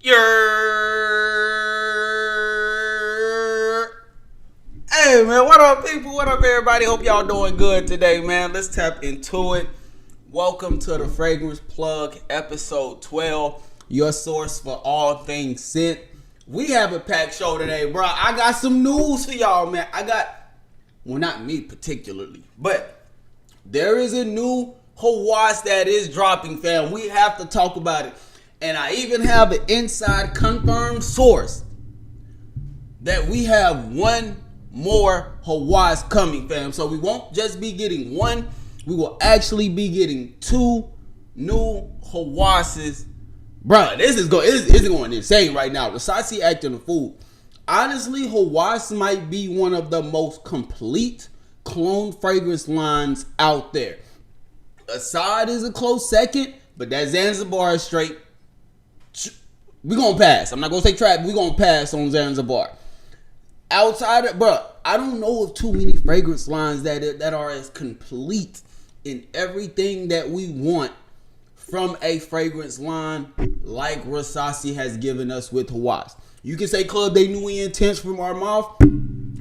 Hey man, what up people? What up everybody? Hope y'all doing good today, man. Let's tap into it. Welcome to the Fragrance Plug, episode 12. Your source for all things scent. We have a packed show today, bro. I got some news for y'all, man. Well, not me particularly, but there is a new Hawas that is dropping, fam. We have to talk about it. And I even have an inside confirmed source that we have one more Hawas coming, fam. So we won't just be getting one. We will actually be getting two new Hawases. Bruh, this is going insane right now. Versace acting a fool. Honestly, Hawas might be one of the most complete clone fragrance lines out there. Assad is a close second, but that Zanzibar is straight. We're going to pass. I'm not going to say trap. We're going to pass on Zanzibar. Outside of, bro, I don't know of too many fragrance lines that are as complete in everything that we want from a fragrance line like Versace has given us with Hawas. You can say Club They New Intense from our mouth.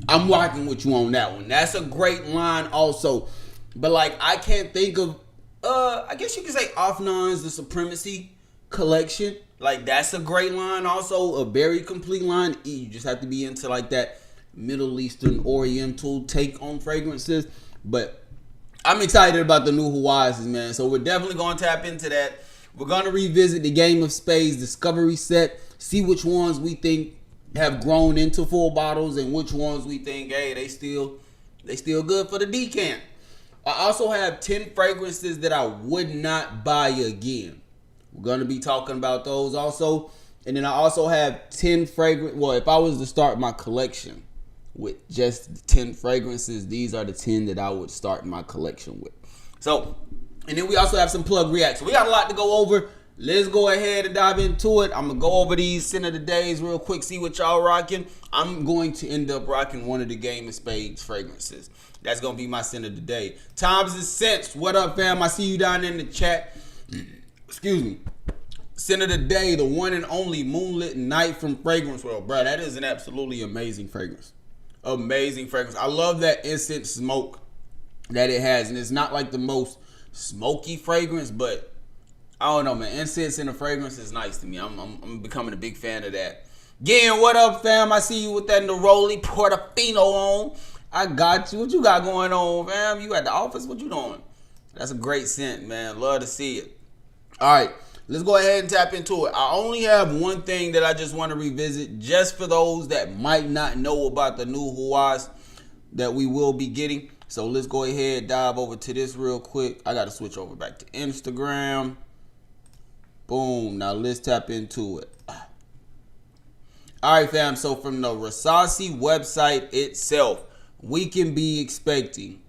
I'm rocking with you on that one. That's a great line also. But like, I can't think of, I guess you could say Afnan's The Supremacy collection. Like, that's a great line also, a very complete line. You just have to be into like that Middle Eastern Oriental take on fragrances. But I'm excited about the new Hawases, man. So we're definitely going to tap into that. We're going to revisit the Game of Spades Discovery set, see which ones we think have grown into full bottles and which ones we think, hey, they still good for the decant. I also have 10 fragrances that I would not buy again. We're going to be talking about those also. And then I also have 10 fragrance. Well, if I was to start my collection with just 10 fragrances, these are the 10 that I would start my collection with. So, and then we also have some plug reacts. So we got a lot to go over. Let's go ahead and dive into it. I'm going to go over these scent of the days real quick, see what y'all rocking. I'm going to end up rocking one of the Game of Spades fragrances. That's going to be my scent of the day. Times and Scents. What up, fam? I see you down in the chat. Excuse me. Scent of the day, the one and only Moonlit Night from Fragrance World. Bro, that is an absolutely amazing fragrance. Amazing fragrance. I love that instant smoke that it has. And it's not like the most smoky fragrance, but I don't know, man. Incense in a fragrance is nice to me. I'm becoming a big fan of that. Again, what up, fam? I see you with that Neroli Portofino on. I got you. What you got going on, fam? You at the office? What you doing? That's a great scent, man. Love to see it. All right, let's go ahead and tap into it. I only have one thing that I just want to revisit, just for those that might not know about the new Hawas that we will be getting. So let's go ahead and dive over to this real quick. I got to switch over back to Instagram. Boom. Now let's tap into it. All right, fam. So from the Versace website itself, we can be expecting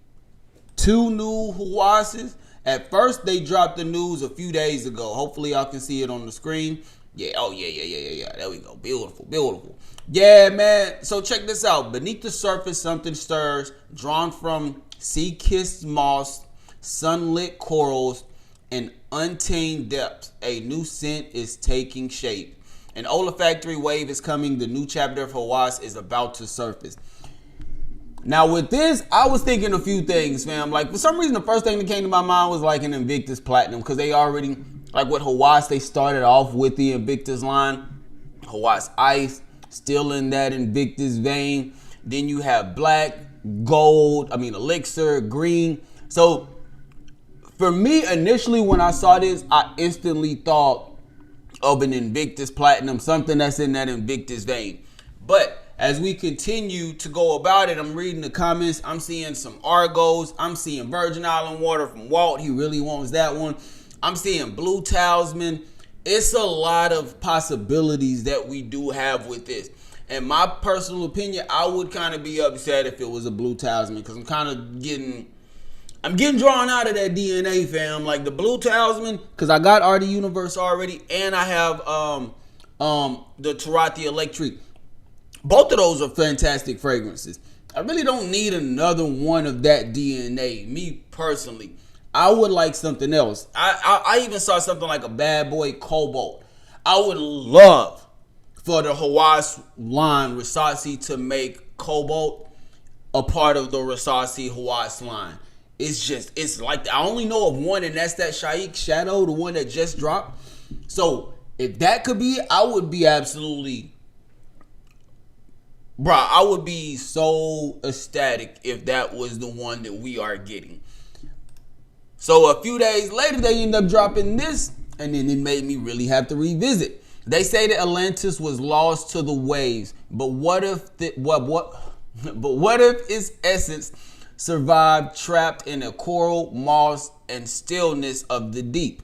2 new Hawases. At first, they dropped the news a few days ago. Hopefully, y'all can see it on the screen. Yeah, oh, yeah. There we go. Beautiful. Yeah, man. So, check this out. Beneath the surface, something stirs, drawn from sea-kissed moss, sunlit corals, and untamed depths. A new scent is taking shape. An olfactory wave is coming. The new chapter of Hawas is about to surface. Now with this, I was thinking a few things, fam. Like, for some reason, the first thing that came to my mind was like an Invictus Platinum, because they already, like with Hawas, they started off with the Invictus line. Hawas Ice, still in that Invictus vein. Then you have black, gold, elixir, green. So for me, initially when I saw this, I instantly thought of an Invictus Platinum, something that's in that Invictus vein. But as we continue to go about it, I'm reading the comments. I'm seeing some Argos. I'm seeing Virgin Island Water from Walt. He really wants that one. I'm seeing Blue Talisman. It's a lot of possibilities that we do have with this. In my personal opinion, I would kind of be upset if it was a Blue Talisman, because I'm getting drawn out of that DNA, fam. Like the Blue Talisman, because I got RD Universe already, and I have the Tarati Electric. Both of those are fantastic fragrances. I really don't need another one of that DNA, me personally. I would like something else. I even saw something like a Bad Boy Cobalt. I would love for the Hawas line Rasasi to make Cobalt a part of the Rasasi Hawas line. It's like I only know of one, and that's that Shaikh Shadow, the one that just dropped. So if that could be, I would be absolutely, bro. I would be so ecstatic if that was the one that we are getting. So a few days later, they end up dropping this, and then it made me really have to revisit. They say that Atlantis was lost to the waves, but what if what if its essence survived trapped in the coral, moss, and stillness of the deep?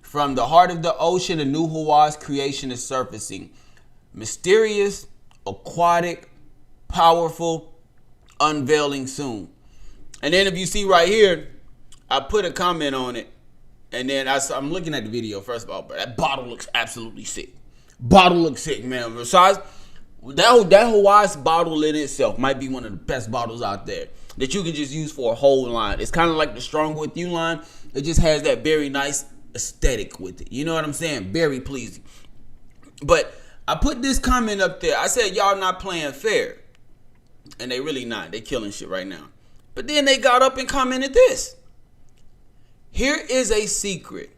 From the heart of the ocean, a new Hawas creation is surfacing. Mysterious, aquatic, powerful, unveiling soon. And then if you see right here, I put a comment on it. And then I'm looking at the video, first of all, but that bottle looks absolutely sick. Bottle looks sick, man. Besides, that Hawas bottle in itself might be one of the best bottles out there that you can just use for a whole line. It's kind of like the Strong With You line. It just has that very nice aesthetic with it. You know what I'm saying? Very pleasing. But I put this comment up there. I said, y'all not playing fair. And they really not. They killing shit right now. But then they got up and commented this. Here is a secret.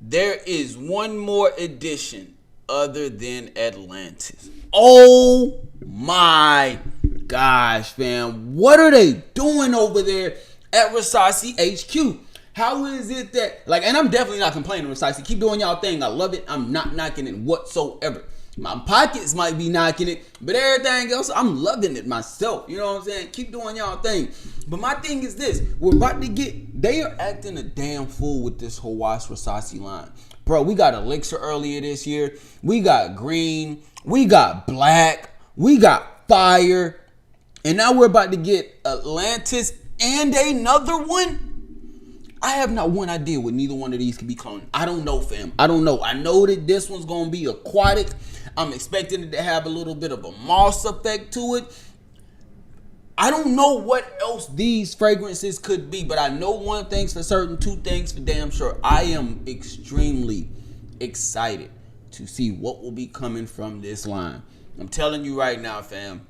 There is one more edition other than Atlantis. Oh my gosh, fam. What are they doing over there at Rasasi HQ? How is it that, and I'm definitely not complaining, Rasasi. Keep doing y'all thing. I love it. I'm not knocking it whatsoever. My pockets might be knocking it, but everything else, I'm loving it myself. You know what I'm saying? Keep doing y'all thing. But my thing is this. They are acting a damn fool with this Hawas Rasasi line. Bro, we got Elixir earlier this year. We got green. We got black. We got fire. And now we're about to get Atlantis and another one. I have not one idea what neither one of these could be cloning. I don't know, fam. I don't know. I know that this one's going to be aquatic. I'm expecting it to have a little bit of a moss effect to it. I don't know what else these fragrances could be, but I know one thing's for certain, two things for damn sure. I am extremely excited to see what will be coming from this line. I'm telling you right now, fam.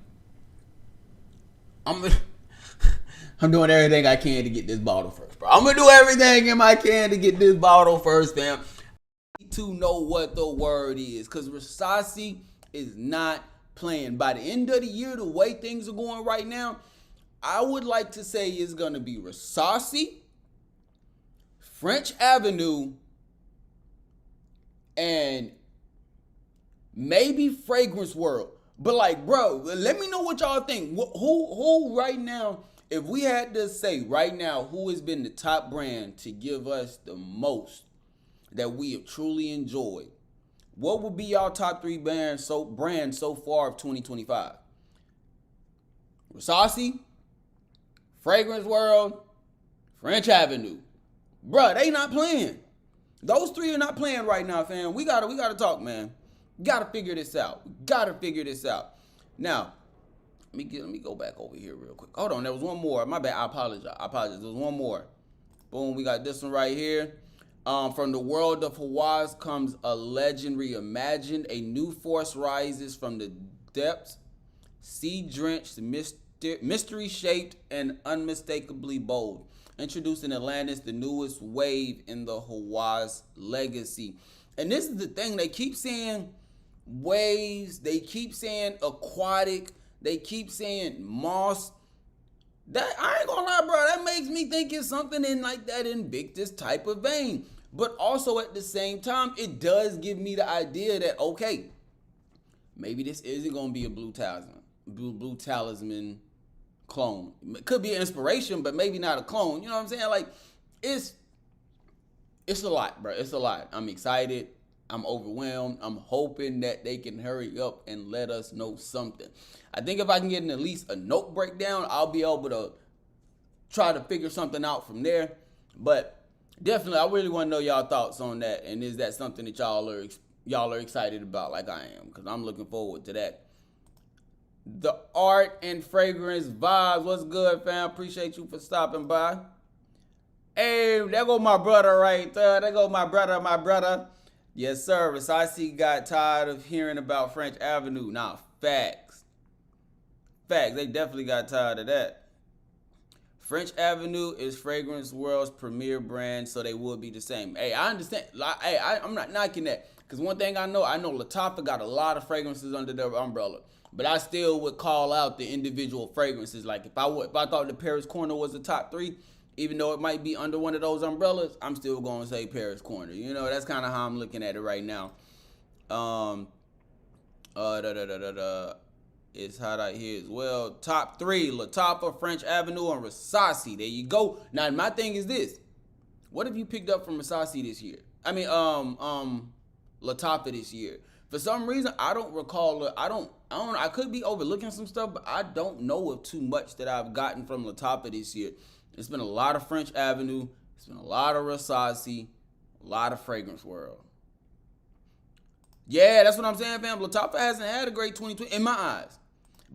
I'm doing everything I can to get this bottle first, bro. I'm going to do everything in my can to get this bottle first, fam. I need to know what the word is, because Rasasi is not playing. By the end of the year, the way things are going right now, I would like to say it's going to be Rasasi, French Avenue, and maybe Fragrance World. But bro, let me know what y'all think. Who right now, if we had to say right now, who has been the top brand to give us the most that we have truly enjoyed? What would be y'all top 3 brands so far of 2025? Rasasi, Fragrance World, French Avenue. Bruh, they not playing. Those 3 are not playing right now, fam. We gotta talk, man. Gotta figure this out. Now, let me go back over here real quick. Hold on, there was one more. My bad. I apologize. There was one more. Boom, we got this one right here. From the world of Hawas comes a legend reimagined. A new force rises from the depths, sea-drenched, mystery-shaped, and unmistakably bold. Introducing Atlantis, the newest wave in the Hawas legacy. And this is the thing. They keep saying waves. They keep saying aquatic. They keep saying moss. That, I ain't gonna lie, bro, that makes me think it's something in that Invictus type of vein. But also at the same time, it does give me the idea that, okay, maybe this isn't gonna be a blue talisman clone. It could be an inspiration, but maybe not a clone. You know what I'm saying? It's a lot, bro. It's a lot. I'm excited. I'm overwhelmed. I'm hoping that they can hurry up and let us know something. I think if I can get at least a note breakdown, I'll be able to try to figure something out from there. But definitely, I really want to know y'all thoughts on that. And is that something that y'all are excited about like I am? Because I'm looking forward to that. The Art and Fragrance Vibes. What's good, fam? Appreciate you for stopping by. Hey, there go my brother right there. There go my brother. Yes, sir. Versace got tired of hearing about French Avenue. Nah, facts. Facts. They definitely got tired of that. French Avenue is Fragrance World's premier brand, so they will be the same. Hey, I understand. Hey, I'm not knocking that. Because one thing I know Latifah got a lot of fragrances under their umbrella. But I still would call out the individual fragrances. Like if I thought the Paris Corner was the top three, even though it might be under one of those umbrellas, I'm still going to say Paris Corner. You know, that's kind of how I'm looking at it right now. Um, uh, da, da, da, da, da. It's hot out here as well. Top three: Latifah, French Avenue, and Versace. There you go. Now my thing is this: what have you picked up from Versace this year? I mean, Latifah this year. For some reason, I don't recall. I could be overlooking some stuff, but I don't know of too much that I've gotten from Latifah this year. It's been a lot of French Avenue. It's been a lot of Versace. A lot of Fragrance World. Yeah, that's what I'm saying, fam. Latifah hasn't had a great 2020 in my eyes.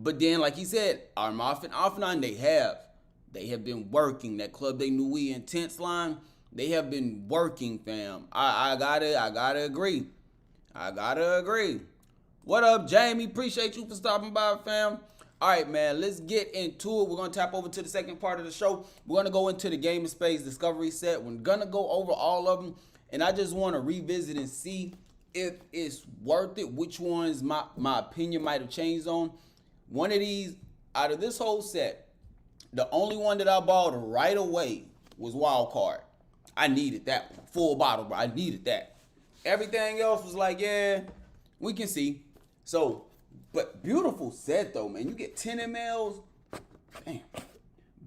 But then, like he said, Armaf and Afnan, they have been working. That Club de Nuit Intense line, they have been working, fam. I gotta agree. I gotta agree. What up, Jamie? Appreciate you for stopping by, fam. All right, man, let's get into it. We're going to tap over to the second part of the show. We're going to go into the Game of Spades Discovery set. We're going to go over all of them, and I just want to revisit and see if it's worth it, which ones my opinion might have changed on. One of these, out of this whole set, the only one that I bought right away was Wild Card. I needed that one. Full bottle, bro. I needed that. Everything else was like, yeah, we can see. So, but beautiful set though, man. You get 10 mLs. Damn.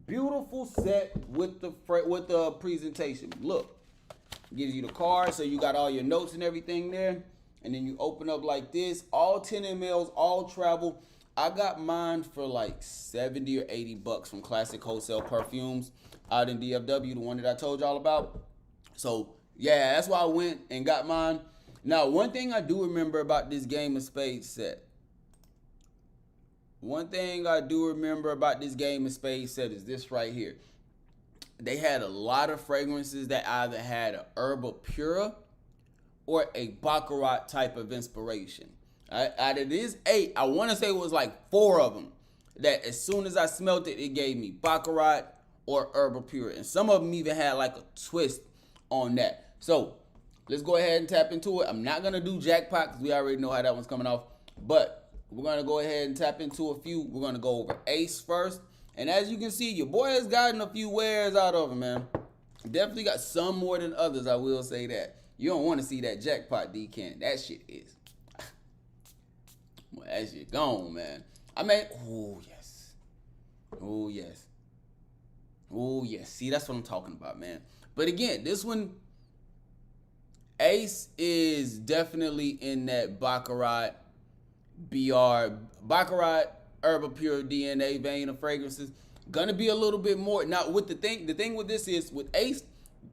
Beautiful set with the presentation. Look, gives you the card, so you got all your notes and everything there. And then you open up like this. All 10 mLs, all travel. I got mine for like 70 or 80 bucks from Classic Wholesale Perfumes out in DFW, the one that I told y'all about. So, yeah, that's why I went and got mine. Now, one thing I do remember about this Game of Spades set. One thing I do remember about this Game of Spades set is this right here. They had a lot of fragrances that either had a Herba Pura or a Baccarat type of inspiration. Out of these 8, I want to say it was like 4 of them that as soon as I smelled it, it gave me Baccarat or Herba Pura. And some of them even had like a twist on that. So let's go ahead and tap into it. I'm not going to do Jackpot because we already know how that one's coming off. But we're going to go ahead and tap into a few. We're going to go over Ace first. And as you can see, your boy has gotten a few wares out of him, man. Definitely got some more than others, I will say that. You don't want to see that Jackpot decant. That shit is... Well, that shit gone, man. I mean, oh, yes. Oh, yes. Oh, yes. See, that's what I'm talking about, man. But again, this one, Ace is definitely in that Baccarat, Herba Pure DNA vein of fragrances. Gonna be a little bit more. Now, with the thing with this is, with Ace,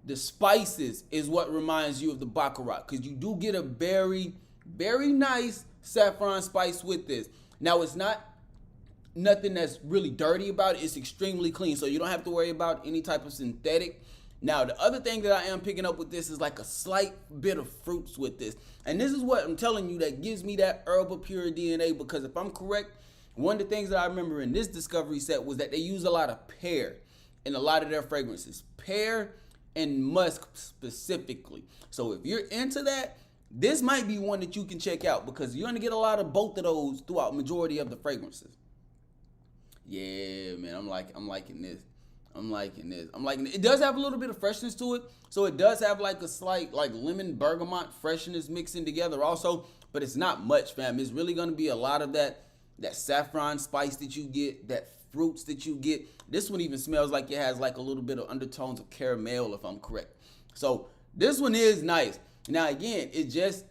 the spices is what reminds you of the Baccarat. Because you do get a very, very nice saffron spice with this. Now, it's not nothing that's really dirty about it. It's extremely clean, so you don't have to worry about any type of synthetic. Now, the other thing that I am picking up with this is like a slight bit of fruits with this. And this is what I'm telling you that gives me that Herba Pure DNA, because if I'm correct, one of the things that I remember in this discovery set was that they use a lot of pear in a lot of their fragrances. Pear and musk specifically. So if you're into that, this might be one that you can check out, because you're going to get a lot of both of those throughout majority of the fragrances. Yeah, man, I'm liking this. I'm liking this. It does have a little bit of freshness to it. So it does have like a slight like lemon bergamot freshness mixing together also, but it's not much, fam. It's really going to be a lot of that saffron spice that you get, that fruits that you get. This one even smells like it has like a little bit of undertones of caramel, if I'm correct. So this one is nice. Now again, you just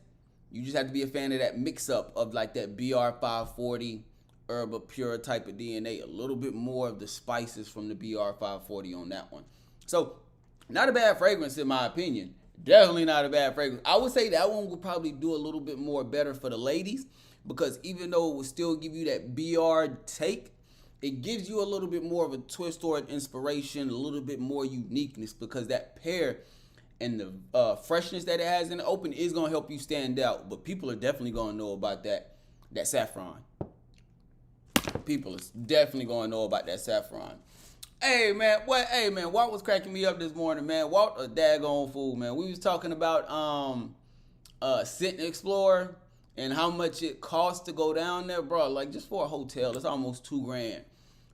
have to be a fan of that mix up of like that BR540 Herba Pure type of DNA, a little bit more of the spices from the BR540 on that one. So not a bad fragrance in my opinion. Definitely not a bad fragrance. I would say that one would probably do a little bit more better for the ladies, because even though it will still give you that BR take, it gives you a little bit more of a twist or an inspiration, a little bit more uniqueness, because that pear and the freshness that it has in the open is gonna help you stand out. But people are definitely gonna know about that saffron. People is definitely gonna know about that saffron. Hey man, Walt was cracking me up this morning, man. Walt a daggone fool, man. We was talking about Scent Explorer and how much it costs to go down there, bro. Like just for a hotel, it's almost $2,000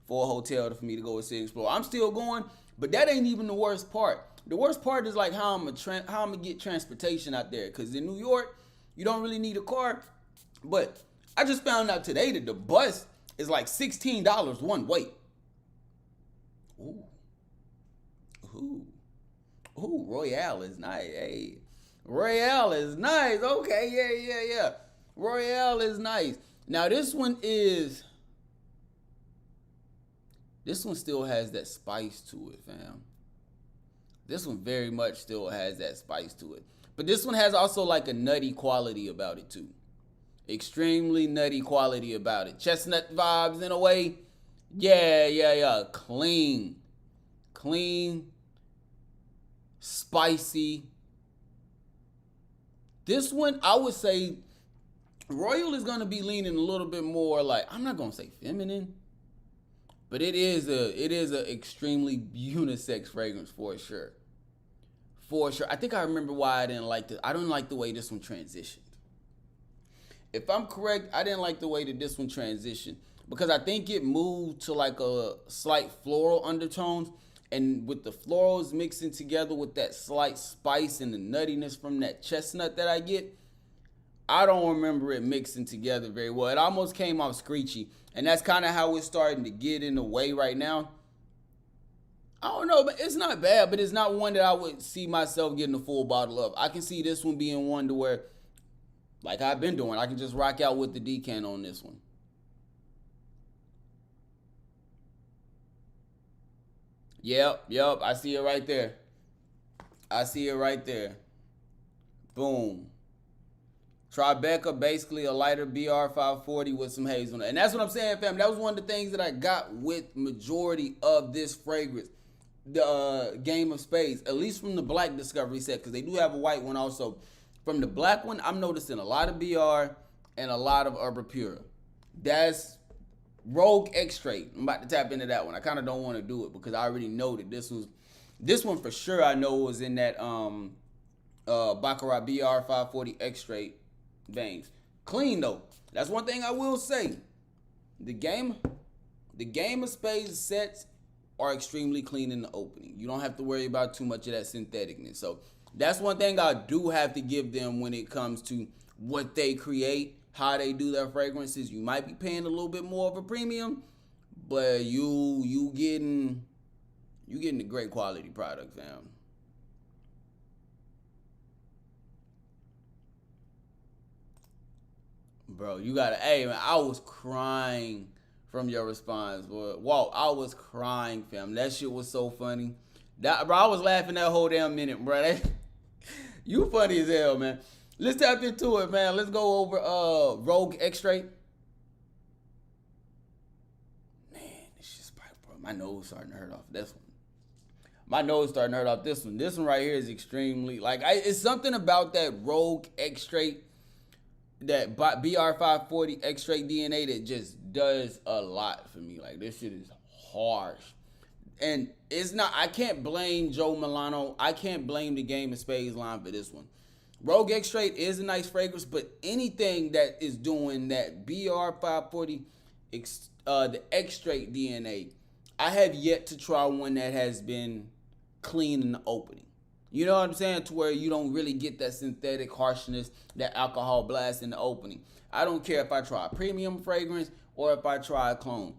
for a hotel for me to go with Scent Explorer. I'm still going, but that ain't even the worst part. The worst part is like how I'm gonna get transportation out there. Cause in New York, you don't really need a car. But I just found out today that the bus is like $16 one way. Ooh, Royale is nice. Hey, Royale is nice. Okay, yeah. Royale is nice. Now this one still has that spice to it, fam. This one very much still has that spice to it. But this one has also like a nutty quality about it too. Extremely nutty quality about it. Chestnut vibes in a way. Yeah. Clean. Spicy. This one, I would say, Royal is going to be leaning a little bit more like, I'm not going to say feminine, but it is a extremely unisex fragrance for sure. For sure. I think I remember why I didn't like it. I don't like the way this one transitioned. If I'm correct, I didn't like the way that this one transitioned because I think it moved to like a slight floral undertones, and with the florals mixing together with that slight spice and the nuttiness from that chestnut that I get, I don't remember it mixing together very well. It almost came off screechy, and that's kind of how it's starting to get in the way right now. I don't know, but it's not bad, but it's not one that I would see myself getting a full bottle of. I can see this one being one to where, like I've been doing, I can just rock out with the decan on this one. Yep, I see it right there. Boom. Tribeca, basically a lighter BR540 with some hazelnut. And that's what I'm saying, fam. That was one of the things that I got with majority of this fragrance. The Game of Spades, at least from the black discovery set, because they do have a white one also. From the black one, I'm noticing a lot of BR and a lot of Herba Pura. That's Rogue X-Straight. I'm about to tap into that one. I kind of don't want to do it because I already know that this one for sure I know was in that Baccarat BR540 X-Straight veins. Clean though. That's one thing I will say. The Game of Spades sets are extremely clean in the opening. You don't have to worry about too much of that syntheticness. So that's one thing I do have to give them when it comes to what they create, how they do their fragrances. You might be paying a little bit more of a premium, but you getting a great quality product, fam. Bro, you gotta, hey man, I was crying from your response, boy. Walt, I was crying, fam. That shit was so funny. Bro, I was laughing that whole damn minute, bro. You funny as hell, man. Let's tap into it, man. Let's go over Rogue X-Straight. Man, this shit's bro. My nose starting to hurt off this one. This one right here is extremely, like, it's something about that Rogue X-Straight, that BR540 X-Straight DNA that just does a lot for me. Like, this shit is harsh. And it's not, I can't blame Joe Milano. I can't blame the Game of Spades line for this one. Rogue X-Straight is a nice fragrance, but anything that is doing that BR540, the X-Straight DNA, I have yet to try one that has been clean in the opening. You know what I'm saying? To where you don't really get that synthetic harshness, that alcohol blast in the opening. I don't care if I try a premium fragrance or if I try a clone.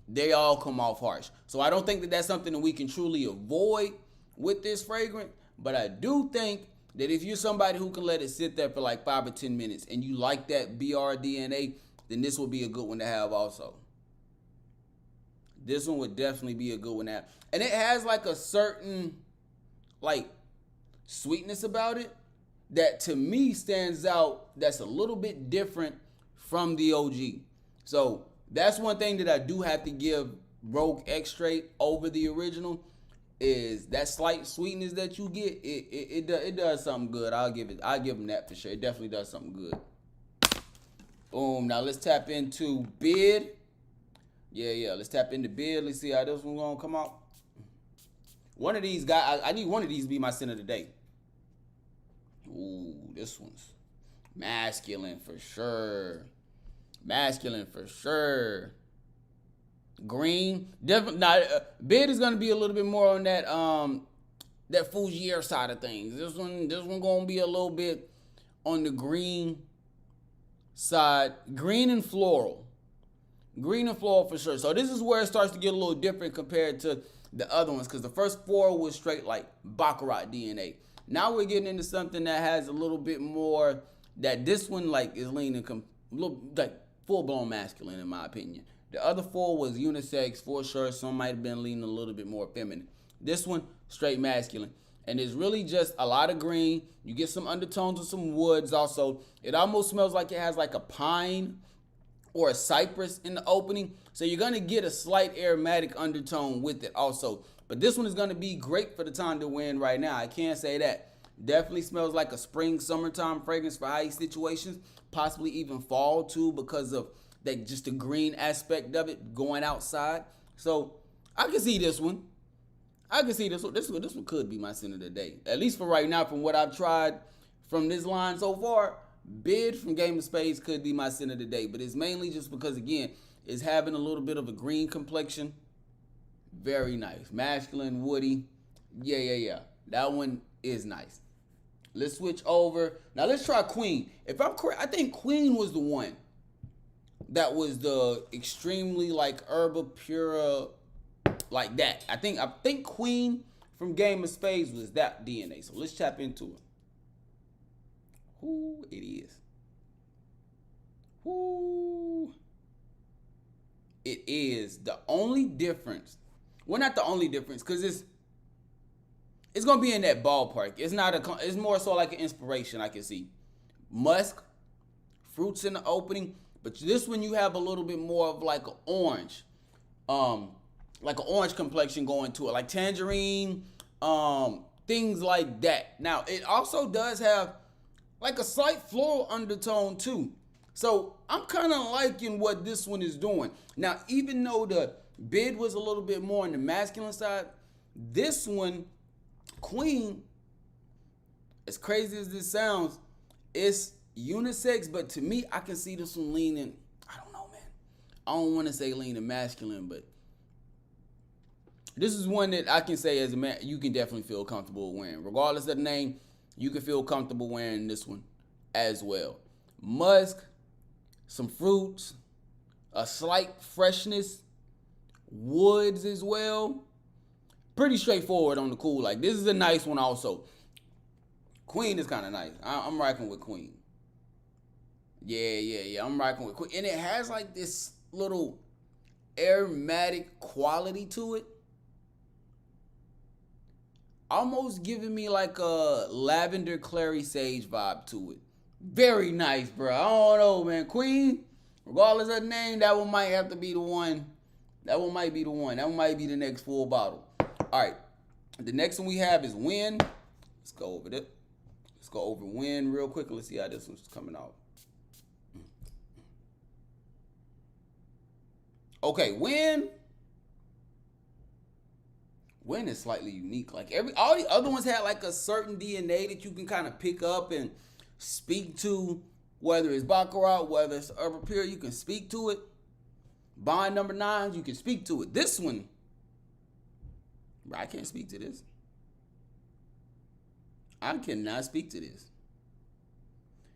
They all come off harsh. So I don't think that that's something that we can truly avoid with this fragrance. But I do think that if you're somebody who can let it sit there for like 5 or 10 minutes and you like that BR DNA, then this would be a good one to have also. This one would definitely be a good one to have. And it has like a certain like sweetness about it that to me stands out, that's a little bit different from the OG. So that's one thing that I do have to give Rogue X-Straight over the original. is that slight sweetness that you get. It does something good. I'll give them that for sure. It definitely does something good. Boom. Now let's tap into bid. Yeah. Let's tap into bid. Let's see how this one's gonna come out. One of these guys, I need one of these to be my center today. Ooh, this one's masculine for sure. Masculine for sure. Green, definitely. Now, bid is gonna be a little bit more on that that Fougere side of things. This one gonna be a little bit on the green side, green and floral for sure. So this is where it starts to get a little different compared to the other ones, because the first four was straight like Baccarat DNA. Now we're getting into something that has a little bit more. That this one like is leaning little like full blown masculine in my opinion. The other four was unisex for sure. Some might have been leaning a little bit more feminine. This one, straight masculine. And it's really just a lot of green. You get some undertones of some woods also. It almost smells like it has like a pine or a cypress in the opening. So you're going to get a slight aromatic undertone with it also. But this one is going to be great for the time to win right now. I can't say that. Definitely smells like a spring, summertime fragrance for ice situations. Possibly even fall too, because of that, just the green aspect of it going outside. So I can see this one. This one could be my scent of the day. At least for right now, from what I've tried from this line so far, Bid from Game of Spades could be my scent of the day. But it's mainly just because, again, it's having a little bit of a green complexion. Very nice. Masculine, woody. Yeah. That one is nice. Let's switch over. Now let's try Queen. If I'm correct, I think Queen was the one that was the extremely like herba pura, like that. I think Queen from Game of Spades was that DNA. So let's tap into it. Who it is. Who it is. The only difference. Well, not the only difference, because it's gonna be in that ballpark. It's more so like an inspiration I can see. Musk, fruits in the opening. But this one you have a little bit more of like an orange complexion going to it, like tangerine, things like that. Now it also does have like a slight floral undertone too. So I'm kind of liking what this one is doing. Now, even though the Bid was a little bit more on the masculine side, this one, Queen, as crazy as this sounds, it's unisex, but to me, I can see this one leaning, I don't know, man. I don't want to say leaning masculine, but this is one that I can say as a man, you can definitely feel comfortable wearing. Regardless of the name, you can feel comfortable wearing this one as well. Musk, some fruits, a slight freshness, woods as well. Pretty straightforward on the cool. Like, this is a nice one also. Queen is kind of nice. I'm rocking with Queen. Yeah. I'm rocking with Queen. And it has like this little aromatic quality to it. Almost giving me like a lavender clary sage vibe to it. Very nice, bro. I don't know, man. Queen, regardless of the name, that one might have to be the one. That one might be the one. That one might be the next full bottle. All right. The next one we have is Wind. Let's go over it. Let's go over Wind real quick. Let's see how this one's coming out. Okay, Wind is slightly unique. Like all the other ones had like a certain DNA that you can kind of pick up and speak to, whether it's Baccarat, whether it's Herba Pure, you can speak to it. Bond number 9, you can speak to it. This one, I can't speak to this. I cannot speak to this.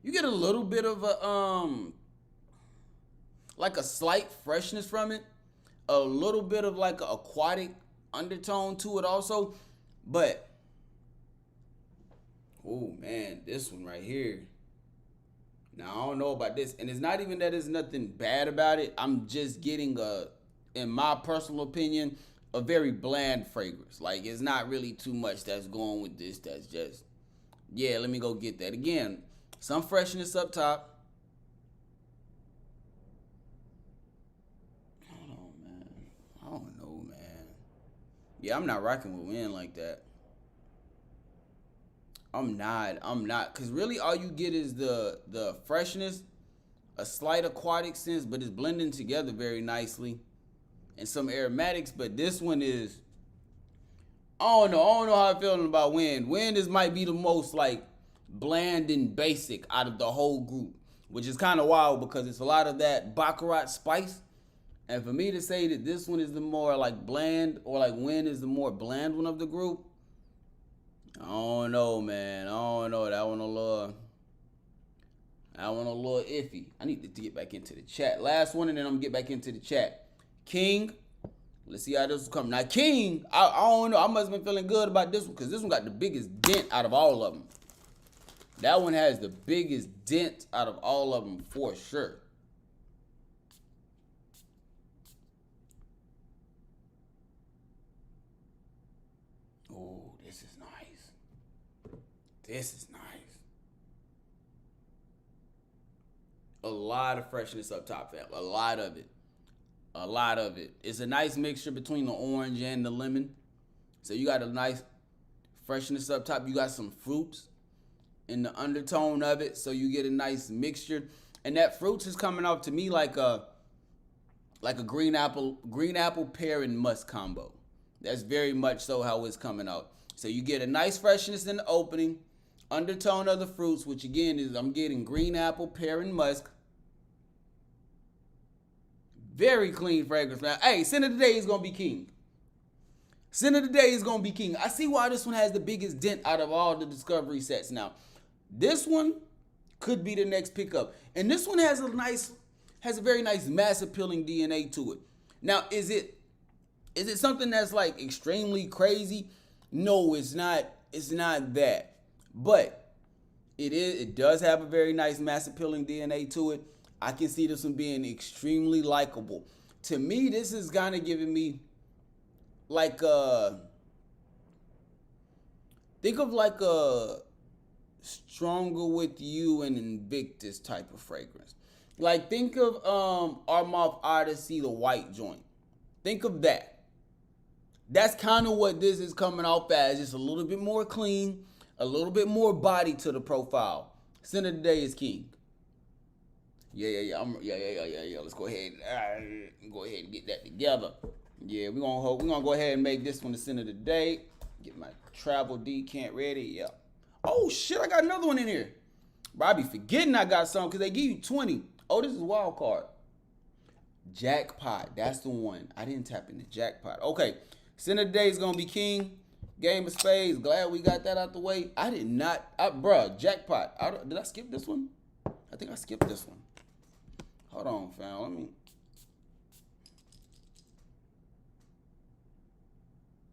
You get a little bit of a like a slight freshness from it, a little bit of like an aquatic undertone to it also, but oh man, this one right here. Now I don't know about this, and it's not even that there's nothing bad about it. I'm just getting in my personal opinion, a very bland fragrance. Like, it's not really too much that's going with this. That's just, yeah, let me go get that. Again, some freshness up top. I don't know, man. Yeah, I'm not rocking with wind like that. I'm not. Cause really all you get is the freshness, a slight aquatic sense, but it's blending together very nicely. And some aromatics, but this one is I don't know how I'm feeling about wind. Wind is might be the most like bland and basic out of the whole group, which is kind of wild because it's a lot of that baccarat spice. And for me to say that this one is the more like bland or like wind is the more bland one of the group, I don't know, man. I don't know. That one a little iffy. I need to get back into the chat. Last one, and then I'm gonna get back into the chat. King. Let's see how this will come. Now, King, I don't know. I must have been feeling good about this one because this one got the biggest dent out of all of them. That one has the biggest dent out of all of them for sure. Oh, this is nice. This is nice. A lot of freshness up top, fam. A lot of it. A lot of it. It's a nice mixture between the orange and the lemon. So you got a nice freshness up top. You got some fruits in the undertone of it. So you get a nice mixture. And that fruits is coming off to me like a green apple pear and musk combo. That's very much so how it's coming out. So you get a nice freshness in the opening, undertone of the fruits, which again is I'm getting green apple, pear, and musk. Very clean fragrance, man. Hey, scent of the day is going to be king. Scent of the day is going to be king. I see why this one has the biggest dent out of all the discovery sets now. This one could be the next pickup. And this one has a very nice mass appealing DNA to it. Now, is it something that's like extremely crazy? No, it's not. It's not that. But it does have a very nice mass appealing DNA to it. I can see this one being extremely likable. To me, this is kind of giving me like think of like a Stronger With You and Invictus type of fragrance. Like think of Armaf Odyssey, the white joint. Think of that. That's kind of what this is coming off as. Just a little bit more clean, a little bit more body to the profile. Scent of the day is king. Yeah. Let's go ahead and get that together. Yeah, we're gonna go ahead and make this one the scent of the day. Get my travel decant ready. Yeah. Oh shit, I got another one in here. Bro, I be forgetting I got some because they give you 20. Oh, this is wild card. Jackpot. That's the one. I didn't tap into jackpot. Okay. Scent of the day is gonna be king. Game of Spades. Glad we got that out the way. I did not. Bruh, jackpot. Did I skip this one? I think I skipped this one. Hold on, fam. Let me.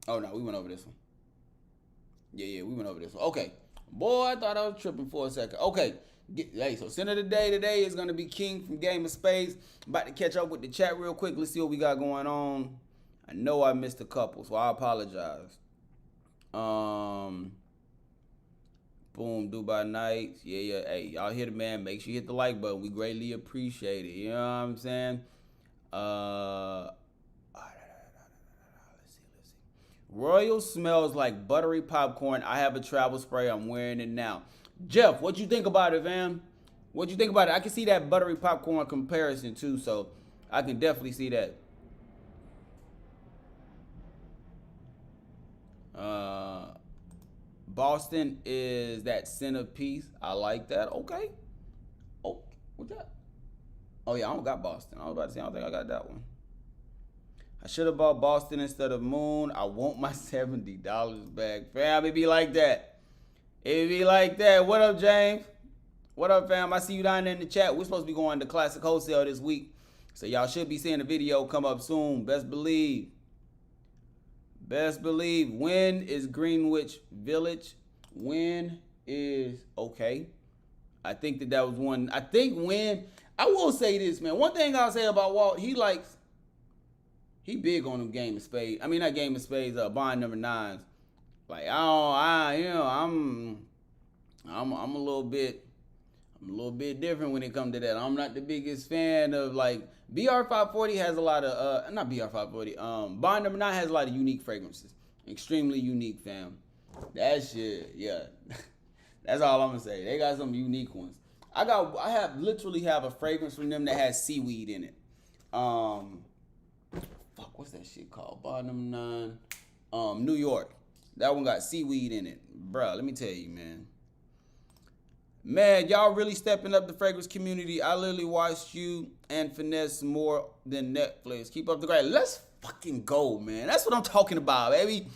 Oh, no. We went over this one. Yeah. We went over this one. Okay. Boy, I thought I was tripping for a second. Okay. Hey, so scent of the day today is going to be King from Game of Spades. About to catch up with the chat real quick. Let's see what we got going on. I know I missed a couple, so I apologize. Boom, Dubai Nights. Yeah. Hey, y'all hear the man. Make sure you hit the like button. We greatly appreciate it. You know what I'm saying? Let's see. Royal smells like buttery popcorn. I have a travel spray. I'm wearing it now. Jeff, what you think about it, fam? What you think about it? I can see that buttery popcorn comparison too, so I can definitely see that. Boston is that centerpiece. I like that. Okay. Oh, what's that? Oh yeah, I don't got Boston. I was about to say I don't think I got that one. I should have bought Boston instead of Moon. I want my $70 back. Fam, it be like that. It be like that. What up, James? What up, fam? I see you down there in the chat. We're supposed to be going to Classic Wholesale this week. So y'all should be seeing the video come up soon. Best believe. When is Greenwich Village? When is okay? I think that was one. I think when. I will say this, man. One thing I'll say about Walt, he big on them Game of Spades. I mean, not Game of Spades, bond number 9s. Like, I'm a little bit different when it comes to that. I'm not the biggest fan of BR540 has a lot of not BR540. Bond number 9 has a lot of unique fragrances. Extremely unique, fam. That shit, yeah. That's all I'm gonna say. They got some unique ones. Literally have a fragrance from them that has seaweed in it. What's that shit called? Bottom 9. New York. That one got seaweed in it. Bruh, let me tell you, man. Man, y'all really stepping up the fragrance community. I literally watched you and Finesse more than Netflix. Keep up the grind. Let's fucking go, man. That's what I'm talking about, baby.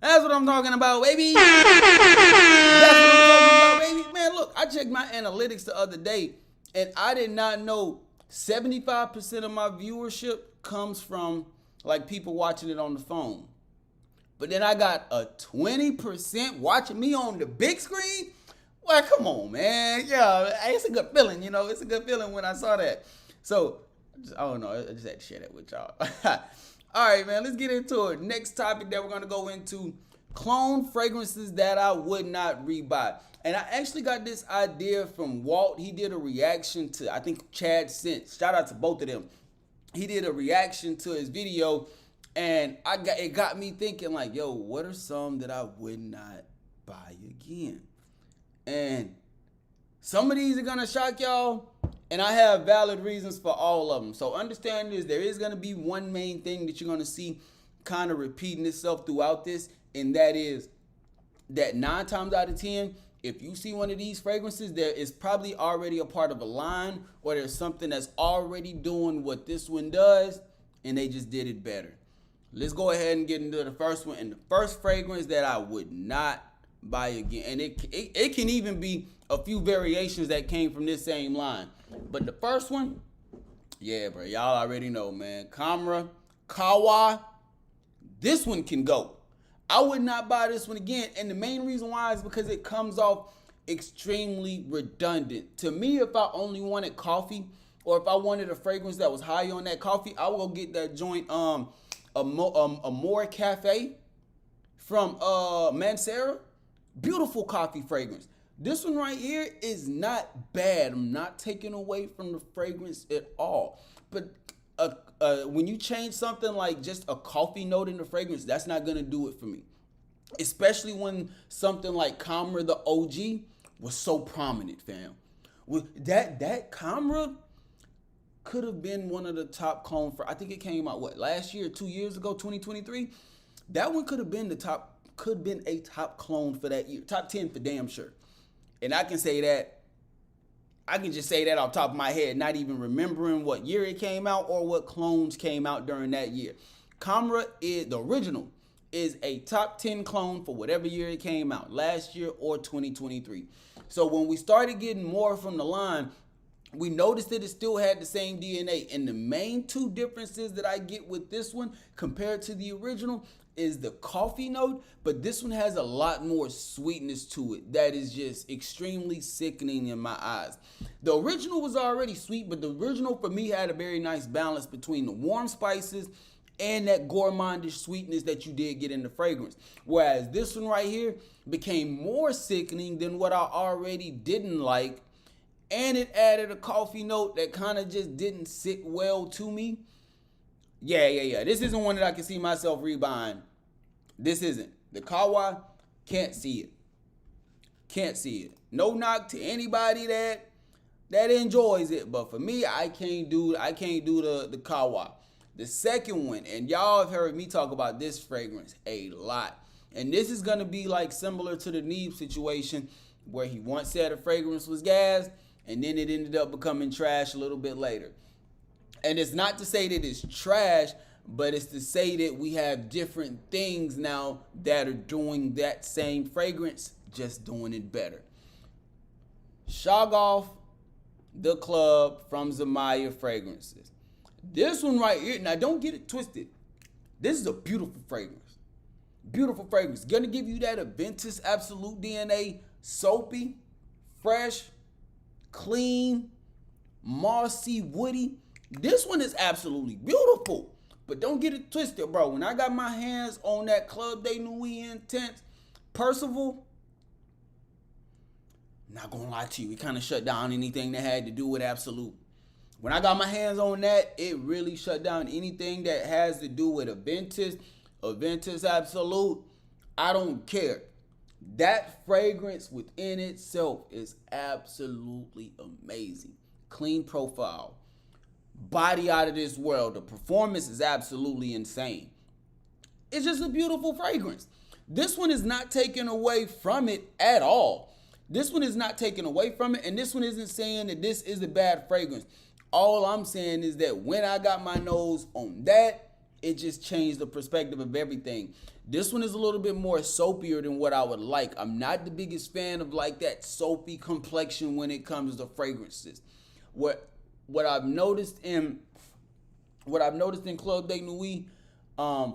That's what I'm talking about, baby. That's what I'm talking about, baby. Man, look, I checked my analytics the other day, and I did not know 75% of my viewership comes from, like, people watching it on the phone. But then I got a 20% watching me on the big screen. Well, come on, man. Yeah, it's a good feeling, you know. It's a good feeling when I saw that. So, I don't know. I just had to share that with y'all. All right, man. Let's get into it. Next topic that we're going to go into, clone fragrances that I would not rebuy. And I actually got this idea from Walt. He did a reaction to, I think Chad sent. Shout out to both of them. He did a reaction to his video. And it got me thinking, like, yo, what are some that I would not buy again? And some of these are going to shock y'all, and I have valid reasons for all of them. So understand this, there is going to be one main thing that you're going to see kind of repeating itself throughout this, and that is that 9 times out of 10, if you see one of these fragrances, there is probably already a part of a line, or there's something that's already doing what this one does, and they just did it better. Let's go ahead and get into the first one, and the first fragrance that I would not buy again, and it can even be a few variations that came from this same line, but the first one, yeah, bro, y'all already know, man. Kawa, this one can go. I would not buy this one again, and the main reason why is because it comes off extremely redundant. To me, if I only wanted coffee, or if I wanted a fragrance that was high on that coffee, I would go get that joint Amore Cafe from Mancera. Beautiful coffee fragrance. This one right here is not bad. I'm not taking away from the fragrance at all. But when you change something like just a coffee note in the fragrance, that's not going to do it for me. Especially when something like Camera the OG was so prominent, fam. That Camera could have been one of the top clone for, I think it came out, last year, 2 years ago, 2023? That one could have been a top clone for that year. Top 10 for damn sure. And I can say that, I can just say that off the top of my head, not even remembering what year it came out or what clones came out during that year. Camera, the original, is a top 10 clone for whatever year it came out, last year or 2023. So when we started getting more from the line, we noticed that it still had the same DNA. And the main two differences that I get with this one compared to the original is the coffee note, but this one has a lot more sweetness to it that is just extremely sickening in my eyes. The original was already sweet, but the original for me had a very nice balance between the warm spices and that gourmandish sweetness that you did get in the fragrance. Whereas this one right here became more sickening than what I already didn't like, and it added a coffee note that kind of just didn't sit well to me. Yeah. This isn't one that I can see myself rebuying. This isn't. The Kawa, can't see it. Can't see it. No knock to anybody that enjoys it, but for me, I can't do the Kawa. The second one, and y'all have heard me talk about this fragrance a lot, and this is gonna be like similar to the Neeb situation, where he once said a fragrance was gas, and then it ended up becoming trash a little bit later. And it's not to say that it's trash, but it's to say that we have different things now that are doing that same fragrance, just doing it better. Shoggoth the Club from Zamaya Fragrances. This one right here, now don't get it twisted. This is a beautiful fragrance. Beautiful fragrance. Gonna give you that Aventus Absolute DNA, soapy, fresh, clean, mossy, woody. This one is absolutely beautiful, but don't get it twisted, bro. When I got my hands on that Club de Nuit Intense Percival, I'm not gonna lie to you, it kind of shut down anything that had to do with Absolute. When I got my hands on that, it really shut down anything that has to do with Aventus Absolute. I don't care. That fragrance within itself is absolutely amazing. Clean profile, body out of this world. The performance is absolutely insane. It's just a beautiful fragrance. This one is not taken away from it at all. This one is not taken away from it, and this one isn't saying that this is a bad fragrance. All I'm saying is that when I got my nose on that, it just changed the perspective of everything. This one is a little bit more soapier than what I would like. I'm not the biggest fan of like that soapy complexion when it comes to fragrances. What I've noticed in Club de Nuit,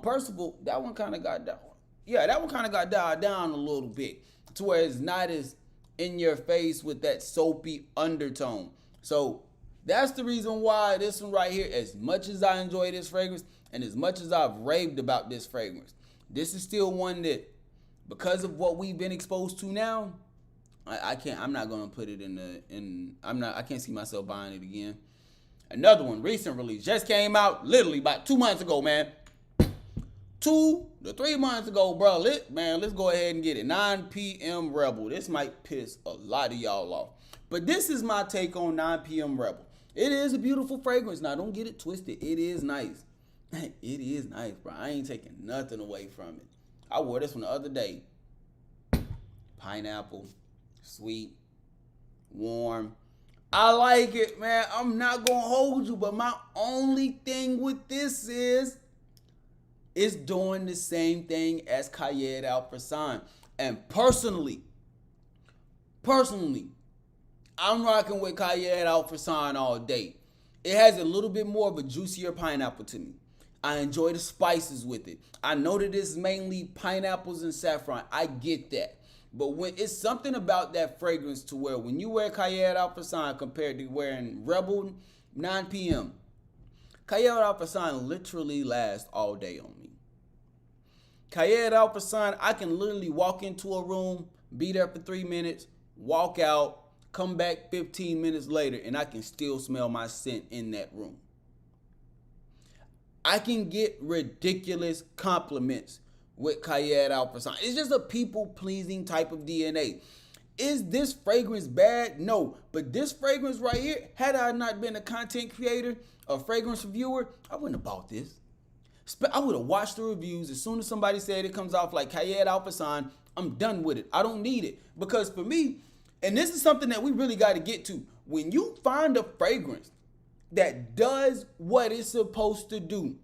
Percival, that one kind of got down. Yeah, that one kind of got dialed down a little bit to where it's not as in your face with that soapy undertone. So that's the reason why this one right here, as much as I enjoy this fragrance and as much as I've raved about this fragrance, this is still one that, because of what we've been exposed to now, I'm not gonna put it I can't see myself buying it again. Another one, recent release, just came out literally about 2 months ago, man. 2 to 3 months ago, bro. Let's go ahead and get it. 9 p.m. Rebel. This might piss a lot of y'all off, but this is my take on 9 p.m. Rebel. It is a beautiful fragrance. Now, don't get it twisted. It is nice. It is nice, bro. I ain't taking nothing away from it. I wore this one the other day. Pineapple, sweet, warm. I like it, man. I'm not gonna hold you, but my only thing with this is it's doing the same thing as Cahiers d'Alphasan. And personally, I'm rocking with Cahiers d'Alphasan all day. It has a little bit more of a juicier pineapple to me. I enjoy the spices with it. I know that it's mainly pineapples and saffron. I get that. But when it's something about that fragrance to where when you wear Cahiers d'Alphasan compared to wearing Rebel 9 p.m., Cahiers d'Alphasan literally lasts all day on me. Cahiers d'Alphasan, I can literally walk into a room, be there for 3 minutes, walk out, come back 15 minutes later, and I can still smell my scent in that room. I can get ridiculous compliments with Cahiers d'Alphasan. It's just a people-pleasing type of DNA. Is this fragrance bad? No. But this fragrance right here, had I not been a content creator, a fragrance reviewer, I wouldn't have bought this. I would have watched the reviews. As soon as somebody said it comes off like Cahiers d'Alphasan, I'm done with it. I don't need it. Because for me, and this is something that we really got to get to, when you find a fragrance that does what it's supposed to do,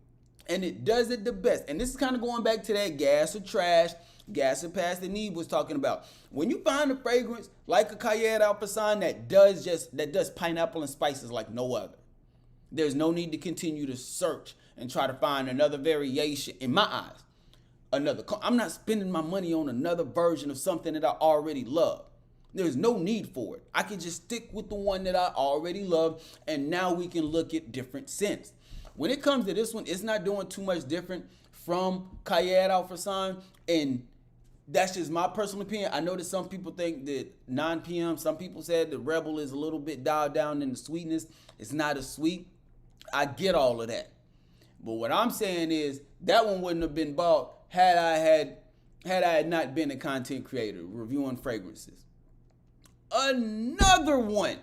and it does it the best, and this is kind of going back to that gas or trash, gas or pass that Neve was talking about. When you find a fragrance like a Cahiers d'Alphasan that does pineapple and spices like no other, there's no need to continue to search and try to find another variation. In my eyes, I'm not spending my money on another version of something that I already love. There's no need for it. I can just stick with the one that I already love, and now we can look at different scents. When it comes to this one, it's not doing too much different from Cahiers d'Alphasan, and that's just my personal opinion. I know that some people think that 9 p.m., some people said the Rebel is a little bit dialed down in the sweetness. It's not as sweet. I get all of that. But what I'm saying is that one wouldn't have been bought had I had not been a content creator reviewing fragrances. Another one.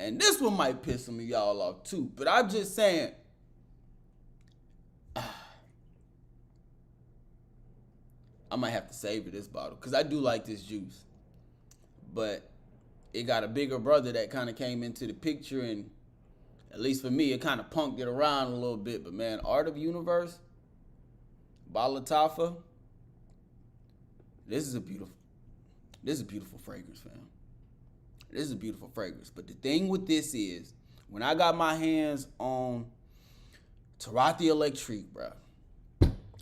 And this one might piss some of y'all off too. But I'm just saying, I might have to savor this bottle because I do like this juice. But it got a bigger brother that kind of came into the picture, and at least for me, it kind of punked it around a little bit. But man, Art of Universe, Balatafa, this is a beautiful fragrance, fam. This is a beautiful fragrance. But the thing with this is, when I got my hands on Terrathi Electrique, bro,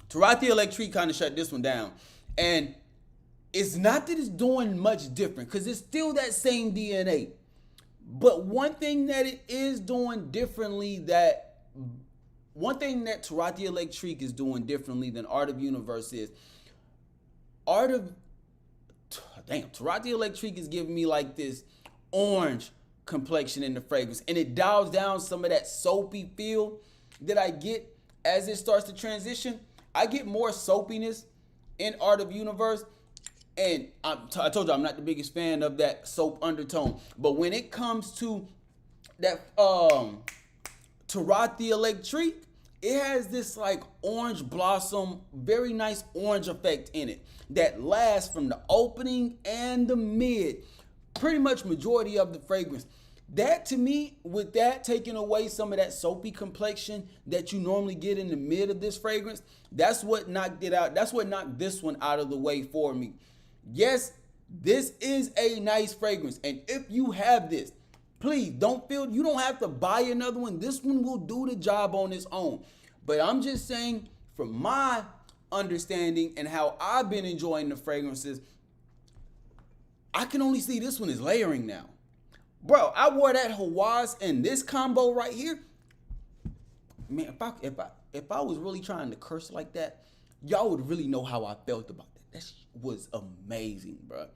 Terrathi Electrique kind of shut this one down. And it's not that it's doing much different, because it's still that same DNA. But one thing that it is doing differently, Terrathi Electrique is doing differently than Art of Universe is, Terrathi Electrique is giving me like this orange complexion in the fragrance, and it dials down some of that soapy feel that I get as it starts to transition. I get more soapiness in Art of Universe. And I told you I'm not the biggest fan of that soap undertone. But when it comes to that Tarat the Electric, it has this like orange blossom, very nice orange effect in it that lasts from the opening and the mid, pretty much majority of the fragrance. That to me, with that taking away some of that soapy complexion that you normally get in the mid of this fragrance, that's what knocked it out. That's what knocked this one out of the way for me. Yes, this is a nice fragrance, and if you have this, please don't feel you don't have to buy another one. This one will do the job on its own. But I'm just saying, from my understanding and how I've been enjoying the fragrances, I can only see this one is layering now. Bro, I wore that Hawas and this combo right here. Man, if I was really trying to curse like that, y'all would really know how I felt about that. That was amazing, bro.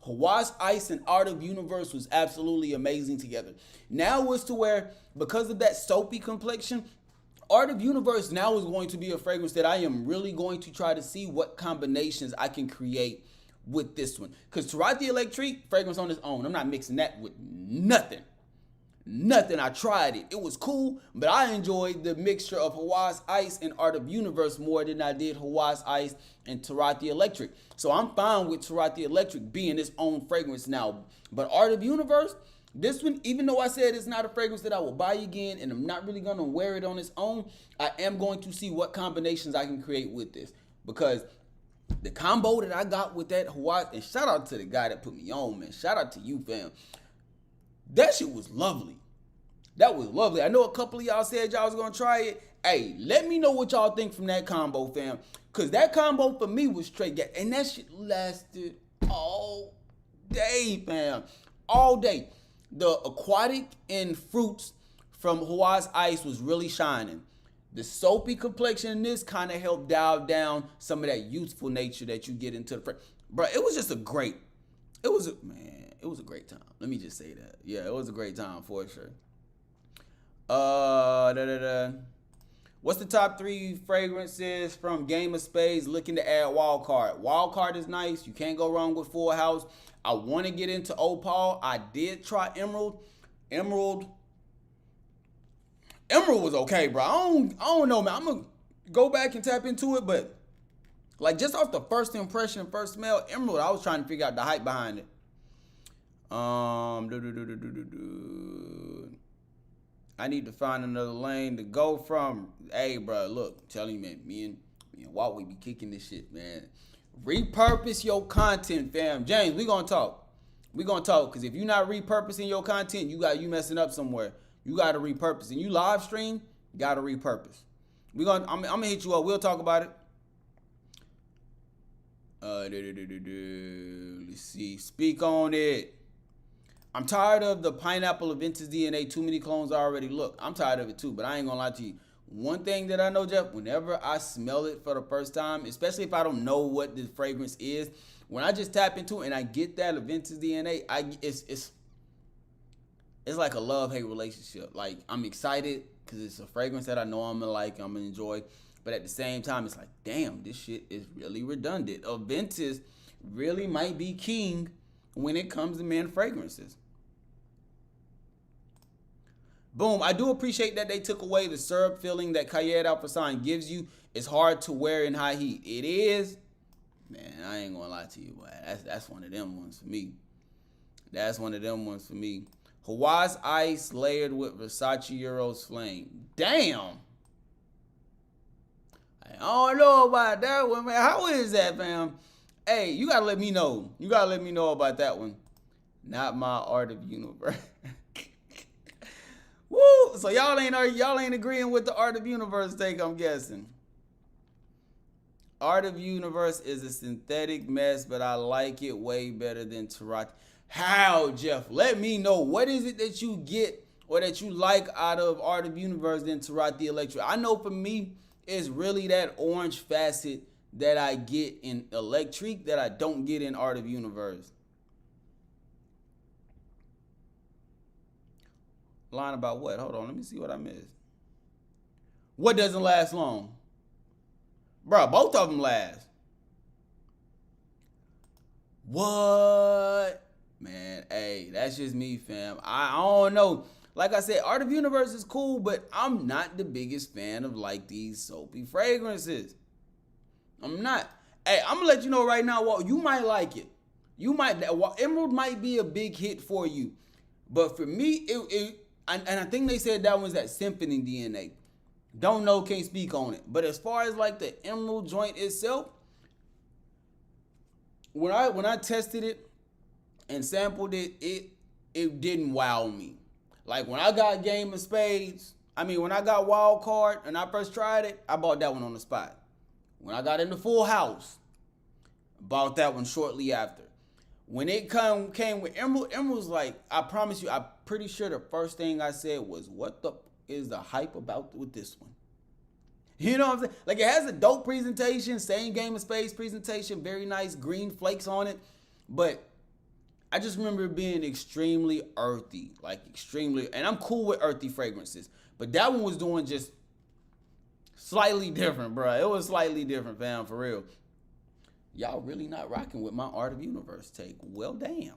Hawas Ice and Art of Universe was absolutely amazing together. Now it's to where, because of that soapy complexion, Art of Universe now is going to be a fragrance that I am really going to try to see what combinations I can create with this one. Because Tarat the Electric, fragrance on its own, I'm not mixing that with nothing. Nothing. I tried it. It was cool, but I enjoyed the mixture of Hawas Ice and Art of Universe more than I did Hawas Ice and Tarat the Electric. So I'm fine with Tarat the Electric being its own fragrance now. But Art of Universe, this one, even though I said it's not a fragrance that I will buy again and I'm not really going to wear it on its own, I am going to see what combinations I can create with this. Because the combo that I got with that Hawas, and shout out to the guy that put me on, man. Shout out to you, fam. That shit was lovely. That was lovely. I know a couple of y'all said y'all was going to try it. Hey, let me know what y'all think from that combo, fam. Because that combo for me was straight gas. And that shit lasted all day, fam. All day. The aquatic and fruits from Hawas Ice was really shining. The soapy complexion in this kind of helped dial down some of that youthful nature that you get into the fragrance. Bro, it was just a great, it was a great time. Let me just say that. Yeah, it was a great time for sure. What's the top 3 fragrances from Game of Spades looking to add wild card? Wild card is nice. You can't go wrong with Full House. I want to get into Opal. I did try Emerald. Emerald was okay, bro. I don't know, man. I'm going to go back and tap into it, but like just off the first impression, first smell, Emerald, I was trying to figure out the hype behind it. I need to find another lane to go from. Hey, bro, look, I'm telling you, man, me and Walt, we be kicking this shit, man. Repurpose your content, fam. James, we gonna talk. We gonna talk, because if you're not repurposing your content, you messing up somewhere. You gotta repurpose. And you live stream, gotta repurpose. I'm gonna hit you up. We'll talk about it. Let's see. Speak on it. I'm tired of the pineapple Aventus DNA. Too many clones already. Look, I'm tired of it too, but I ain't gonna lie to you. One thing that I know, Jeff, whenever I smell it for the first time, especially if I don't know what the fragrance is, when I just tap into it and I get that Aventus DNA, it's like a love-hate relationship. Like, I'm excited because it's a fragrance that I know I'm gonna like, I'm gonna enjoy. But at the same time, it's like, damn, this shit is really redundant. Aventus really might be king when it comes to men fragrances. Boom. I do appreciate that they took away the syrup feeling that Cayenne Alphasign gives you. It's hard to wear in high heat. It is. Man, I ain't gonna lie to you, boy. That's one of them ones for me. That's one of them ones for me. Hawas Ice layered with Versace Euros Flame. Damn. I don't know about that one, man. How is that, fam? Hey, you gotta let me know. You gotta let me know about that one. Not my Art of Universe. Woo! So y'all ain't agreeing with the Art of Universe take, I'm guessing. Art of Universe is a synthetic mess, but I like it way better than Tarat. How, Jeff? Let me know. What is it that you get or that you like out of Art of Universe than Tarat the Electric? I know for me, it's really that orange facet that I get in Electric that I don't get in Art of Universe. Line about what? Hold on, let me see what I missed. What doesn't last long? Bro, both of them last. What? Man, hey, that's just me, fam. I don't know. Like I said, Art of Universe is cool, but I'm not the biggest fan of like these soapy fragrances. I'm not. Hey, I'm gonna let you know right now, Walt, you might like it. You might, Emerald might be a big hit for you. But for me, and I think they said that was that Symphony DNA. Don't know, can't speak on it. But as far as like the Emerald joint itself, when I tested it and sampled it, it didn't wow me. Like when I got Game of Spades, when I got Wild Card and I first tried it, I bought that one on the spot. When I got into Full House, bought that one shortly after. When it came with Emerald, Emerald was like, I promise you, I'm pretty sure the first thing I said was, what the is the hype about with this one? You know what I'm saying? Like, it has a dope presentation, same Game of Spades presentation, very nice green flakes on it. But I just remember it being extremely earthy, like extremely, and I'm cool with earthy fragrances. But that one was doing just slightly different, bro. It was slightly different, fam, for real. Y'all really not rocking with my Art of Universe take. Well, damn.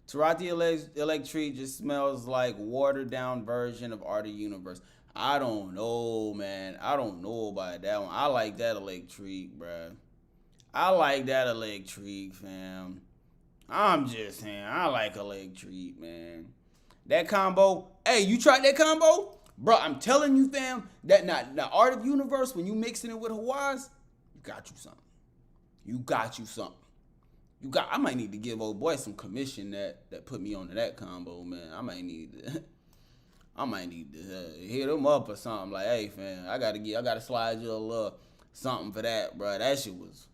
Tarati Electrique just smells like watered down version of Art of Universe. I don't know, man. I don't know about that one. I like that Electrique, bruh. I like that Electrique, fam. I'm just saying, I like Electrique, man. That combo, hey, you tried that combo? Bro, I'm telling you, fam, that not Art of Universe, when you mixing it with Hawas, you got you something. You got you something. I might need to give old boy some commission that put me onto that combo, man. I might need to hit him up or something. Like, hey, fam, I gotta slide you a little something for that, bro. That shit was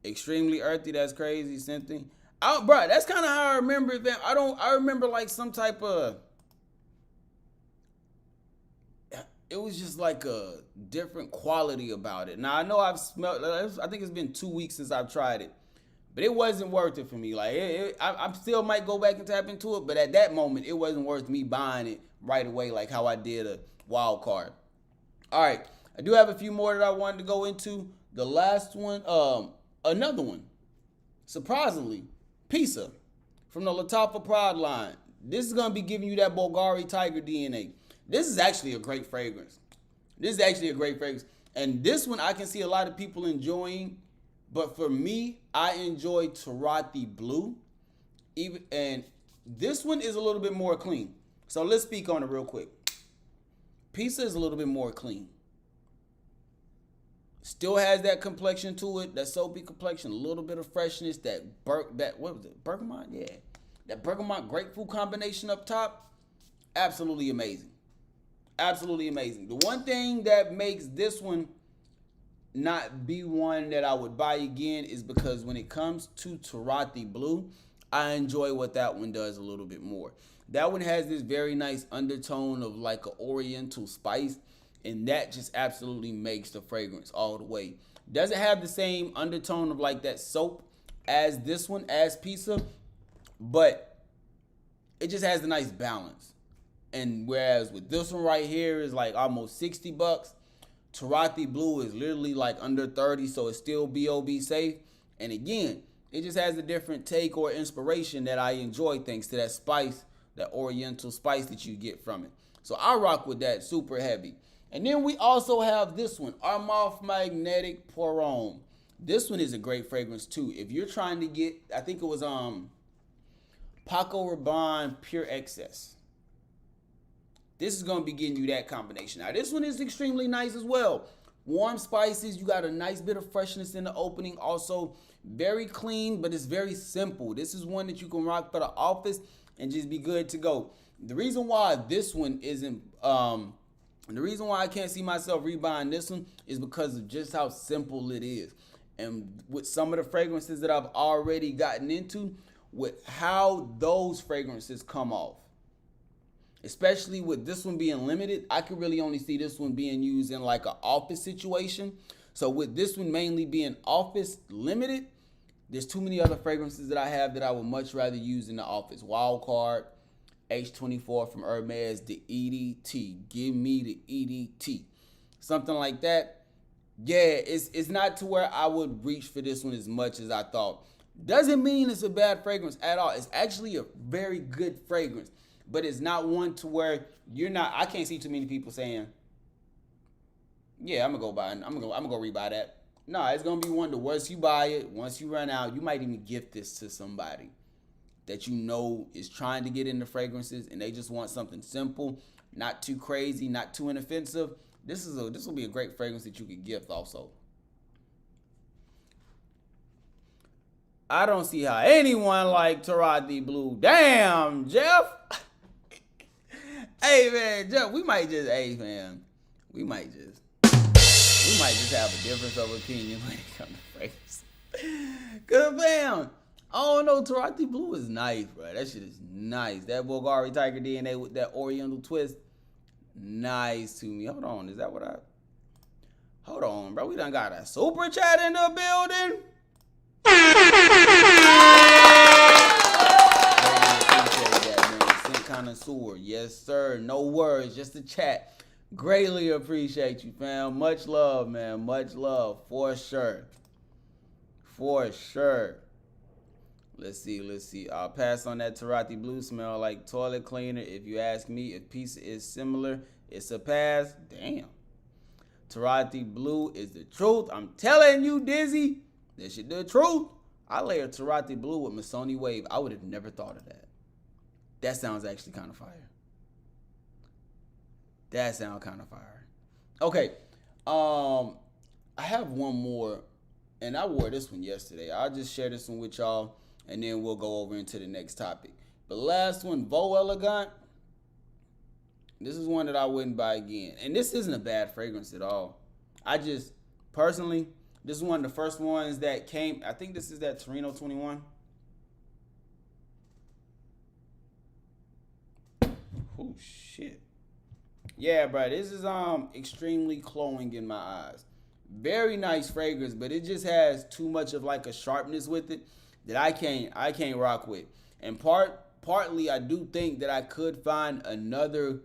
extremely earthy. That's crazy, something. Bro, that's kind of how I remember it, fam. I remember like some type of. It was just like a different quality about it. Now, I know I've smelled, I think it's been 2 weeks since I've tried it, but it wasn't worth it for me. Like, I still might go back and tap into it, but at that moment, it wasn't worth me buying it right away like how I did a Wild Card. All right, I do have a few more that I wanted to go into. The last one, another one, surprisingly, Pisa from the Lattafa Pride line. This is going to be giving you that Bulgari Tiger DNA. This is actually a great fragrance. And this one I can see a lot of people enjoying. But for me, I enjoy Tarati Blue. And this one is a little bit more clean. So let's speak on it real quick. Pisa is a little bit more clean. Still has that complexion to it, that soapy complexion, a little bit of freshness, what was it? Bergamot? Yeah. That bergamot grapefruit combination up top, absolutely amazing. Absolutely amazing. The one thing that makes this one not be one that I would buy again is because when it comes to Tarati Blue, I enjoy what that one does a little bit more. That one has this very nice undertone of like an oriental spice, and that just absolutely makes the fragrance all the way. Doesn't have the same undertone of like that soap as this one, as Pisa, but it just has a nice balance. And whereas with this one right here is like almost $60, Tarati Blue is literally like under 30, so it's still BOB safe. And again, it just has a different take or inspiration that I enjoy thanks to that spice, that oriental spice that you get from it. So I rock with that super heavy. And then we also have this one, Armaf Magnetic Pour-Homme. This one is a great fragrance too. If you're trying to get, I think it was Paco Rabanne Pure Excess. This is going to be getting you that combination. Now, this one is extremely nice as well. Warm spices. You got a nice bit of freshness in the opening. Also, very clean, but it's very simple. This is one that you can rock for the office and just be good to go. The reason why this one isn't, the reason why I can't see myself rebuying this one is because of just how simple it is. And with some of the fragrances that I've already gotten into, with how those fragrances come off. Especially with this one being limited, I could really only see this one being used in like an office situation. So with this one mainly being office limited, there's too many other fragrances that I have that I would much rather use in the office. Wild Card, H24 from Hermes, the EDT. Give me the EDT. Something like that. Yeah, it's not to where I would reach for this one as much as I thought. Doesn't mean it's a bad fragrance at all. It's actually a very good fragrance, but it's not one to where you're not. I can't see too many people saying, "Yeah, I'm gonna go buy. I'm gonna go rebuy that." No, it's gonna be one to once you buy it, once you run out, you might even gift this to somebody that you know is trying to get into fragrances and they just want something simple, not too crazy, not too inoffensive. This will be a great fragrance that you could gift also. I don't see how anyone like Tarati Blue. Damn, Jeff. Hey man, Jeff, we might just have a difference of opinion when it comes to fragrance. Cause man, I don't know, Tarati Blue is nice, bro. That shit is nice. That Bulgari Tiger DNA with that Oriental twist, nice to me. Hold on, is that what I? Hold on, bro. We done got a super chat in the building. Appreciate that, man. Scent connoisseur, yes sir. No words, just a chat. Greatly appreciate you, fam. Much love, man. Much love, for sure. For sure. Let's see. I'll pass on that Tarati Blue. Smell like toilet cleaner. If you ask me, if pizza is similar, it's a pass. Damn. Tarati Blue is the truth. I'm telling you, Dizzy. This shit the truth. I layer Tarati Blue with Missoni Wave. I would have never thought of that. That sounds actually kind of fire. That sounds kind of fire. Okay. I have one more, and I wore this one yesterday. I'll just share this one with y'all, and then we'll go over into the next topic. The last one, Vo Elegant. This is one that I wouldn't buy again. And this isn't a bad fragrance at all. I just, personally, this is one of the first ones that came. I think this is that Torino 21. Oh, shit. Yeah, bro, this is extremely glowing in my eyes. Very nice fragrance, but it just has too much of like a sharpness with it that I can't rock with. And partly I do think that I could find another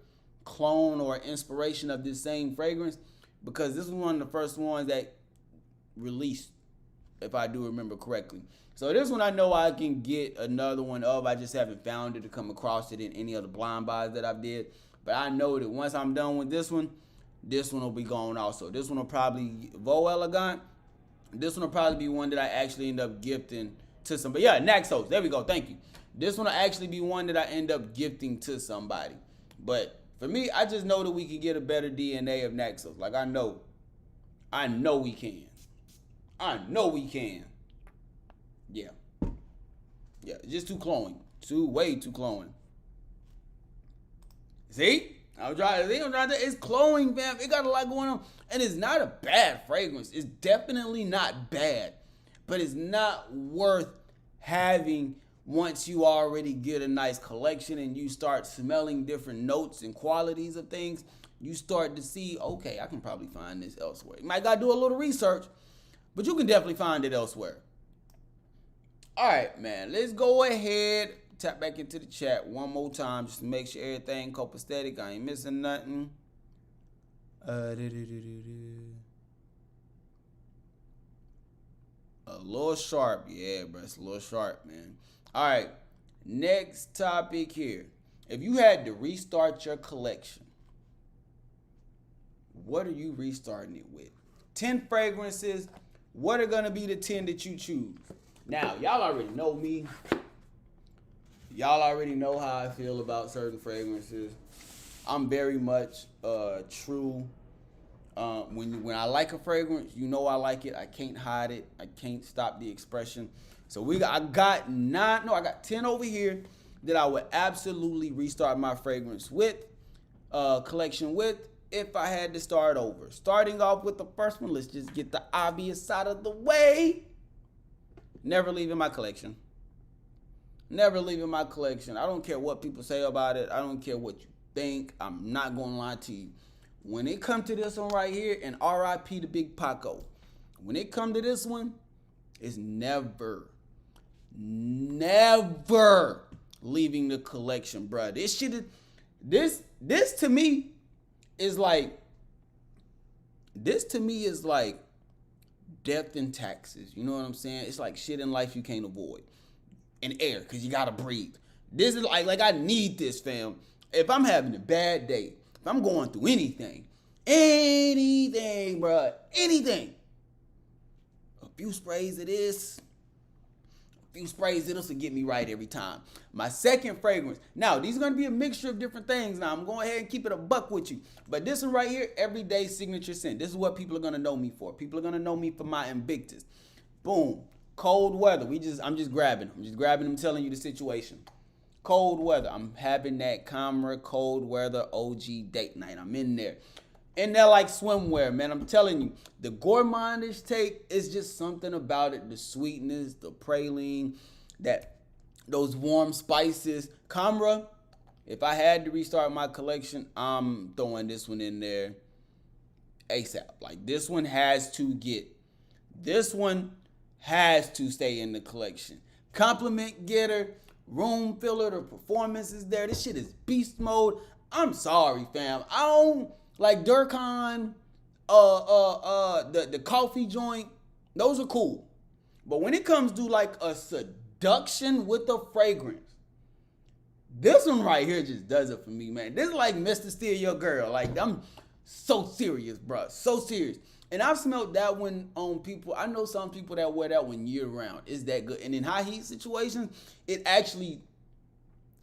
clone or inspiration of this same fragrance, because this was one of the first ones that released, if I do remember correctly. So this one I know I can get another one of. I just haven't found it to come across it in any of the blind buys that I've did. But I know that once I'm done with this one will be gone also. This one will probably, Vo Elegant, this one will probably be one that I actually end up gifting to somebody. Yeah, Naxos, there we go, thank you. This one will actually be one that I end up gifting to somebody. But for me, I just know that we can get a better DNA of Naxos. Like, I know we can. I know we can. Yeah. Yeah, it's just too cloying. Way too cloying. See? I'm trying to, it's cloying, fam. It got a lot going on. And it's not a bad fragrance. It's definitely not bad. But it's not worth having once you already get a nice collection and you start smelling different notes and qualities of things. You start to see, okay, I can probably find this elsewhere. You might got to do a little research, but you can definitely find it elsewhere. All right, man. Let's go ahead. Tap back into the chat one more time just to make sure everything copacetic. I ain't missing nothing. A little sharp. Yeah, bro. It's a little sharp, man. All right. Next topic here. If you had to restart your collection, what are you restarting it with? 10 fragrances. What are going to be the 10 that you choose? Now, y'all already know me. Y'all already know how I feel about certain fragrances. I'm very much true. When I like a fragrance, you know I like it. I can't hide it. I can't stop the expression. So I got 10 over here that I would absolutely restart my fragrance with, collection with, if I had to start over. Starting off with the first one, let's just get the obvious out of the way. Never leaving my collection. Never leaving my collection. I don't care what people say about it. I don't care what you think. I'm not going to lie to you. When it comes to this one right here, and RIP to Big Paco, when it comes to this one, it's never leaving the collection, bruh. This shit is, this to me is like This to me is like death and taxes. You know what I'm saying? It's like shit in life you can't avoid. And air, because you gotta breathe. This is like I need this, fam. If I'm having a bad day, if I'm going through anything, bruh, anything. A few sprays of this, a few sprays of this will get me right every time. My second fragrance. Now, these are going to be a mixture of different things. Now, I'm going ahead and keep it a buck with you. But this one right here, everyday signature scent. This is what people are going to know me for. People are going to know me for my Invictus. Boom. Cold weather. I'm just grabbing. I'm telling you the situation. Cold weather. I'm having that Camera cold weather OG date night. I'm in there. And they're like swimwear, man. I'm telling you, the gourmandish take is just something about it. The sweetness, the praline, those warm spices. Camera, if I had to restart my collection, I'm throwing this one in there ASAP. Like this one has to stay in the collection. Compliment getter, room filler, the performance is there. This shit is beast mode. I'm sorry, fam. I don't like Durkheim, the coffee joint, those are cool. But when it comes to like a seduction with a fragrance, this one right here just does it for me, man. This is like Mr. Steal Your Girl. Like, I'm so serious, bro. So serious. And I've smelled that one on people. I know some people that wear that one year round. It's that good. And in high heat situations, it actually,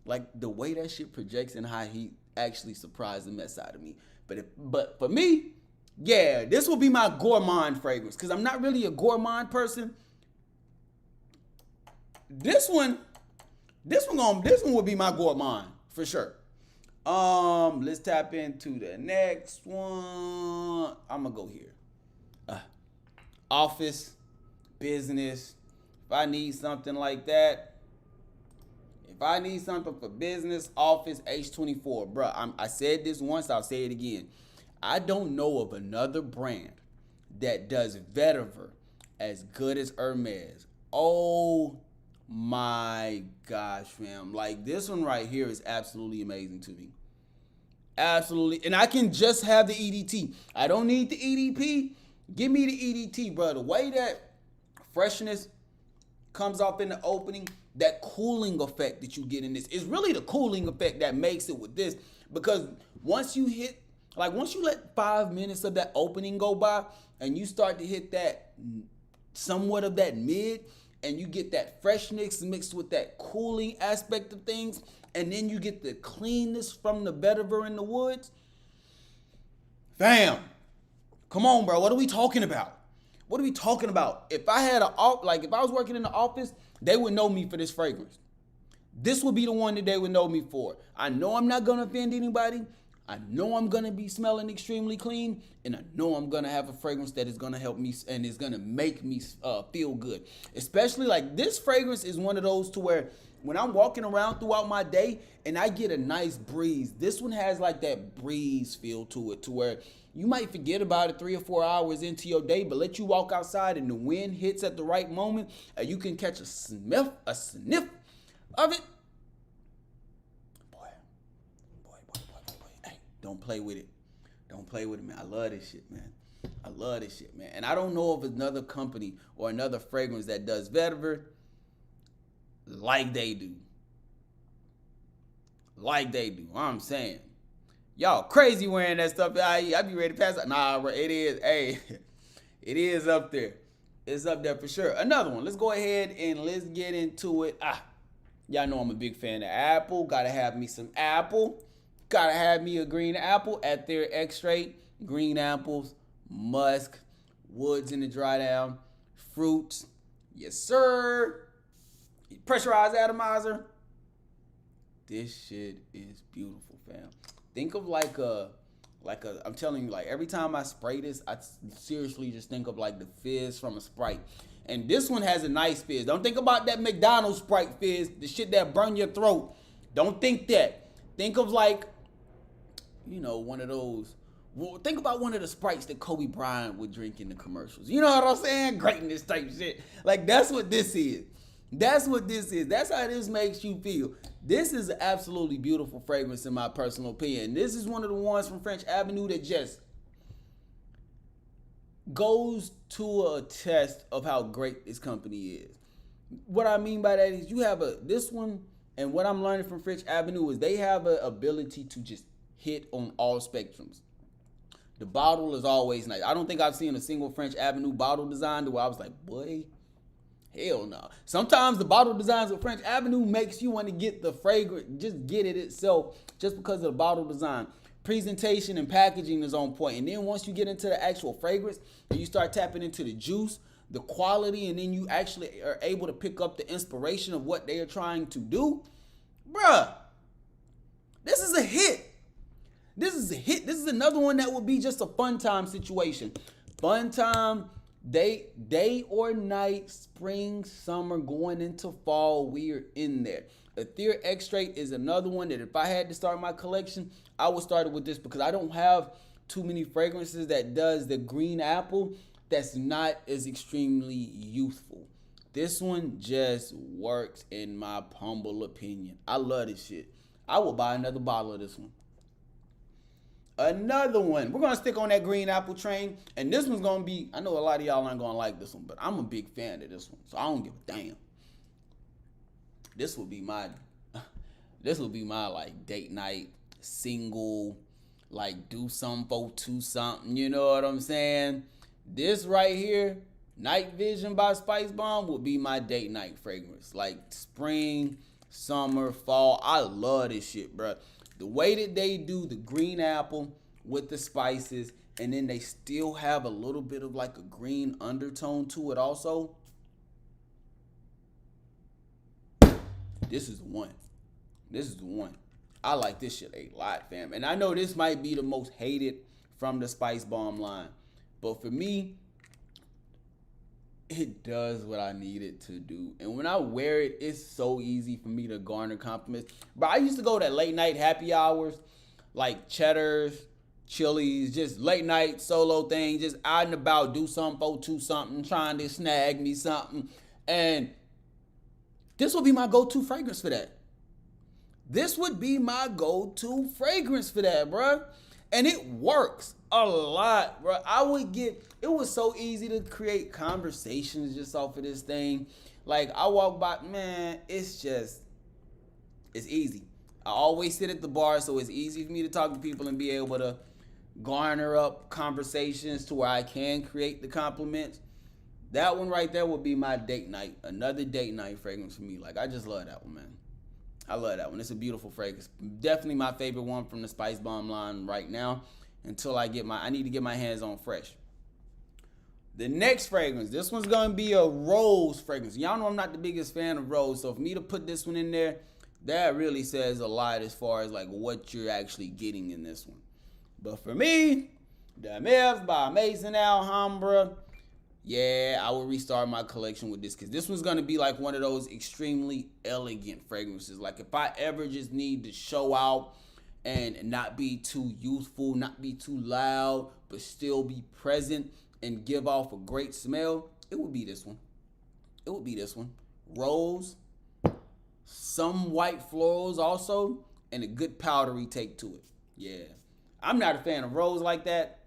like the way that shit projects in high heat actually surprised the mess out of me. But for me, yeah, this will be my gourmand fragrance because I'm not really a gourmand person. This one will be my gourmand for sure. Let's tap into the next one. I'm gonna go here. Office, business. If I need something like that. If I need something for business, office, H24, bro. I said this once, I'll say it again. I don't know of another brand that does vetiver as good as Hermes. Oh my gosh, fam. Like this one right here is absolutely amazing to me. Absolutely. And I can just have the EDT. I don't need the EDP. Give me the EDT, bro. The way that freshness comes off in the opening, that cooling effect that you get in this is really the cooling effect that makes it with this, because once you let 5 minutes of that opening go by and you start to hit that somewhat of that mid and you get that freshness mixed with that cooling aspect of things, and then you get the cleanness from the vetiver in the woods, fam, come on, bro. What are we talking about? What are we talking about? If I was working in the office, they would know me for this fragrance. This would be the one that they would know me for. I know I'm not going to offend anybody. I know I'm going to be smelling extremely clean. And I know I'm going to have a fragrance that is going to help me and is going to make me feel good. Especially like this fragrance is one of those to where when I'm walking around throughout my day and I get a nice breeze, this one has like that breeze feel to it to where you might forget about it 3 or 4 hours into your day, but let you walk outside and the wind hits at the right moment and you can catch a sniff of it. Boy. Hey, don't play with it. Don't play with it, man. I love this shit, man. And I don't know of another company or another fragrance that does vetiver like they do. Like they do. I'm saying. Y'all crazy wearing that stuff. I be ready to pass out. Nah, bro, it is. Hey, it is up there. It's up there for sure. Another one. Let's go ahead and let's get into it. Y'all know I'm a big fan of apple. Gotta have me some apple. Gotta have me a green apple at their extrait. Green apples, musk, woods in the dry down, fruits. Yes, sir. Pressurized atomizer. This shit is beautiful, fam. Think of like a, I'm telling you, like every time I spray this, I seriously just think of like the fizz from a Sprite. And this one has a nice fizz. Don't think about that McDonald's Sprite fizz, the shit that burn your throat. Don't think that. Think of like, one of those. Well, think about one of the Sprites that Kobe Bryant would drink in the commercials. You know what I'm saying? Greatness type shit. Like that's what this is. That's what this is. That's how this makes you feel. This is an absolutely beautiful fragrance in my personal opinion. This is one of the ones from French Avenue that just goes to a test of how great this company is. What I mean by that is you have this one, and what I'm learning from French Avenue is they have an ability to just hit on all spectrums. The bottle is always nice. I don't think I've seen a single French Avenue bottle design where I was like, boy, hell no. Sometimes the bottle designs of French Avenue makes you want to get the fragrance, just get it itself, just because of the bottle design. Presentation and packaging is on point. And then once you get into the actual fragrance and you start tapping into the juice, the quality, and then you actually are able to pick up the inspiration of what they are trying to do, bruh, this is a hit. This is a hit. This is another one that would be just a fun time situation. Fun time, day or night, spring, summer, going into fall, we're in there. Ethereal Extract is another one that if I had to start my collection, I would start it with this because I don't have too many fragrances that does the green apple that's not as extremely youthful. This one just works in my humble opinion. I love this shit. I will buy another bottle of this one. Another one. We're going to stick on that green apple train. And this one's going to be, I know a lot of y'all aren't going to like this one, but I'm a big fan of this one. So I don't give a damn. This will be my like date night, single, like do something for two something. You know what I'm saying? This right here, Night Vision by Spice Bomb, will be my date night fragrance. Like spring, summer, fall. I love this shit, bro. The way that they do the green apple with the spices, and then they still have a little bit of like a green undertone to it also. This is the one. This is the one. I like this shit a lot, fam. And I know this might be the most hated from the Spice Bomb line. But for me, it does what I need it to do. And when I wear it, it's so easy for me to garner compliments. But I used to go to late night happy hours, like Cheddar's, Chili's, just late night solo thing, just out and about, do something, for two something, trying to snag me something. And this would be my go-to fragrance for that. This would be my go-to fragrance for that, bruh. And it works a lot, bruh. It was so easy to create conversations just off of this thing. Like, I walk by, man, it's easy. I always sit at the bar, so it's easy for me to talk to people and be able to garner up conversations to where I can create the compliments. That one right there would be my date night. Another date night fragrance for me. Like, I just love that one, man. I love that one. It's a beautiful fragrance. Definitely my favorite one from the Spice Bomb line right now. Until I need to get my hands on fresh. The next fragrance, this one's going to be a rose fragrance. Y'all know I'm not the biggest fan of rose. So for me to put this one in there, that really says a lot as far as like what you're actually getting in this one. But for me, the Myths by Maison Alhambra. Yeah, I will restart my collection with this because this one's going to be like one of those extremely elegant fragrances. Like if I ever just need to show out and not be too youthful, not be too loud, but still be present and give off a great smell, it would be this one. It would be this one. Rose, some white florals also, and a good powdery take to it. Yeah. I'm not a fan of rose like that.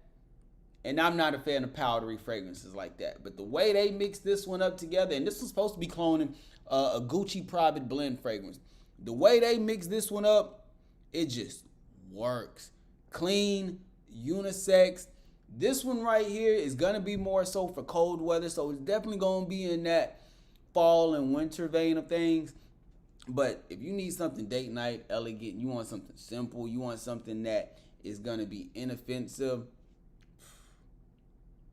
And I'm not a fan of powdery fragrances like that. But the way they mix this one up together, and this was supposed to be cloning a Gucci Private Blend fragrance. The way they mix this one up, it just works. Clean, unisex. This one right here is going to be more so for cold weather. So it's definitely going to be in that fall and winter vein of things. But if you need something date night, elegant, you want something simple, you want something that is going to be inoffensive,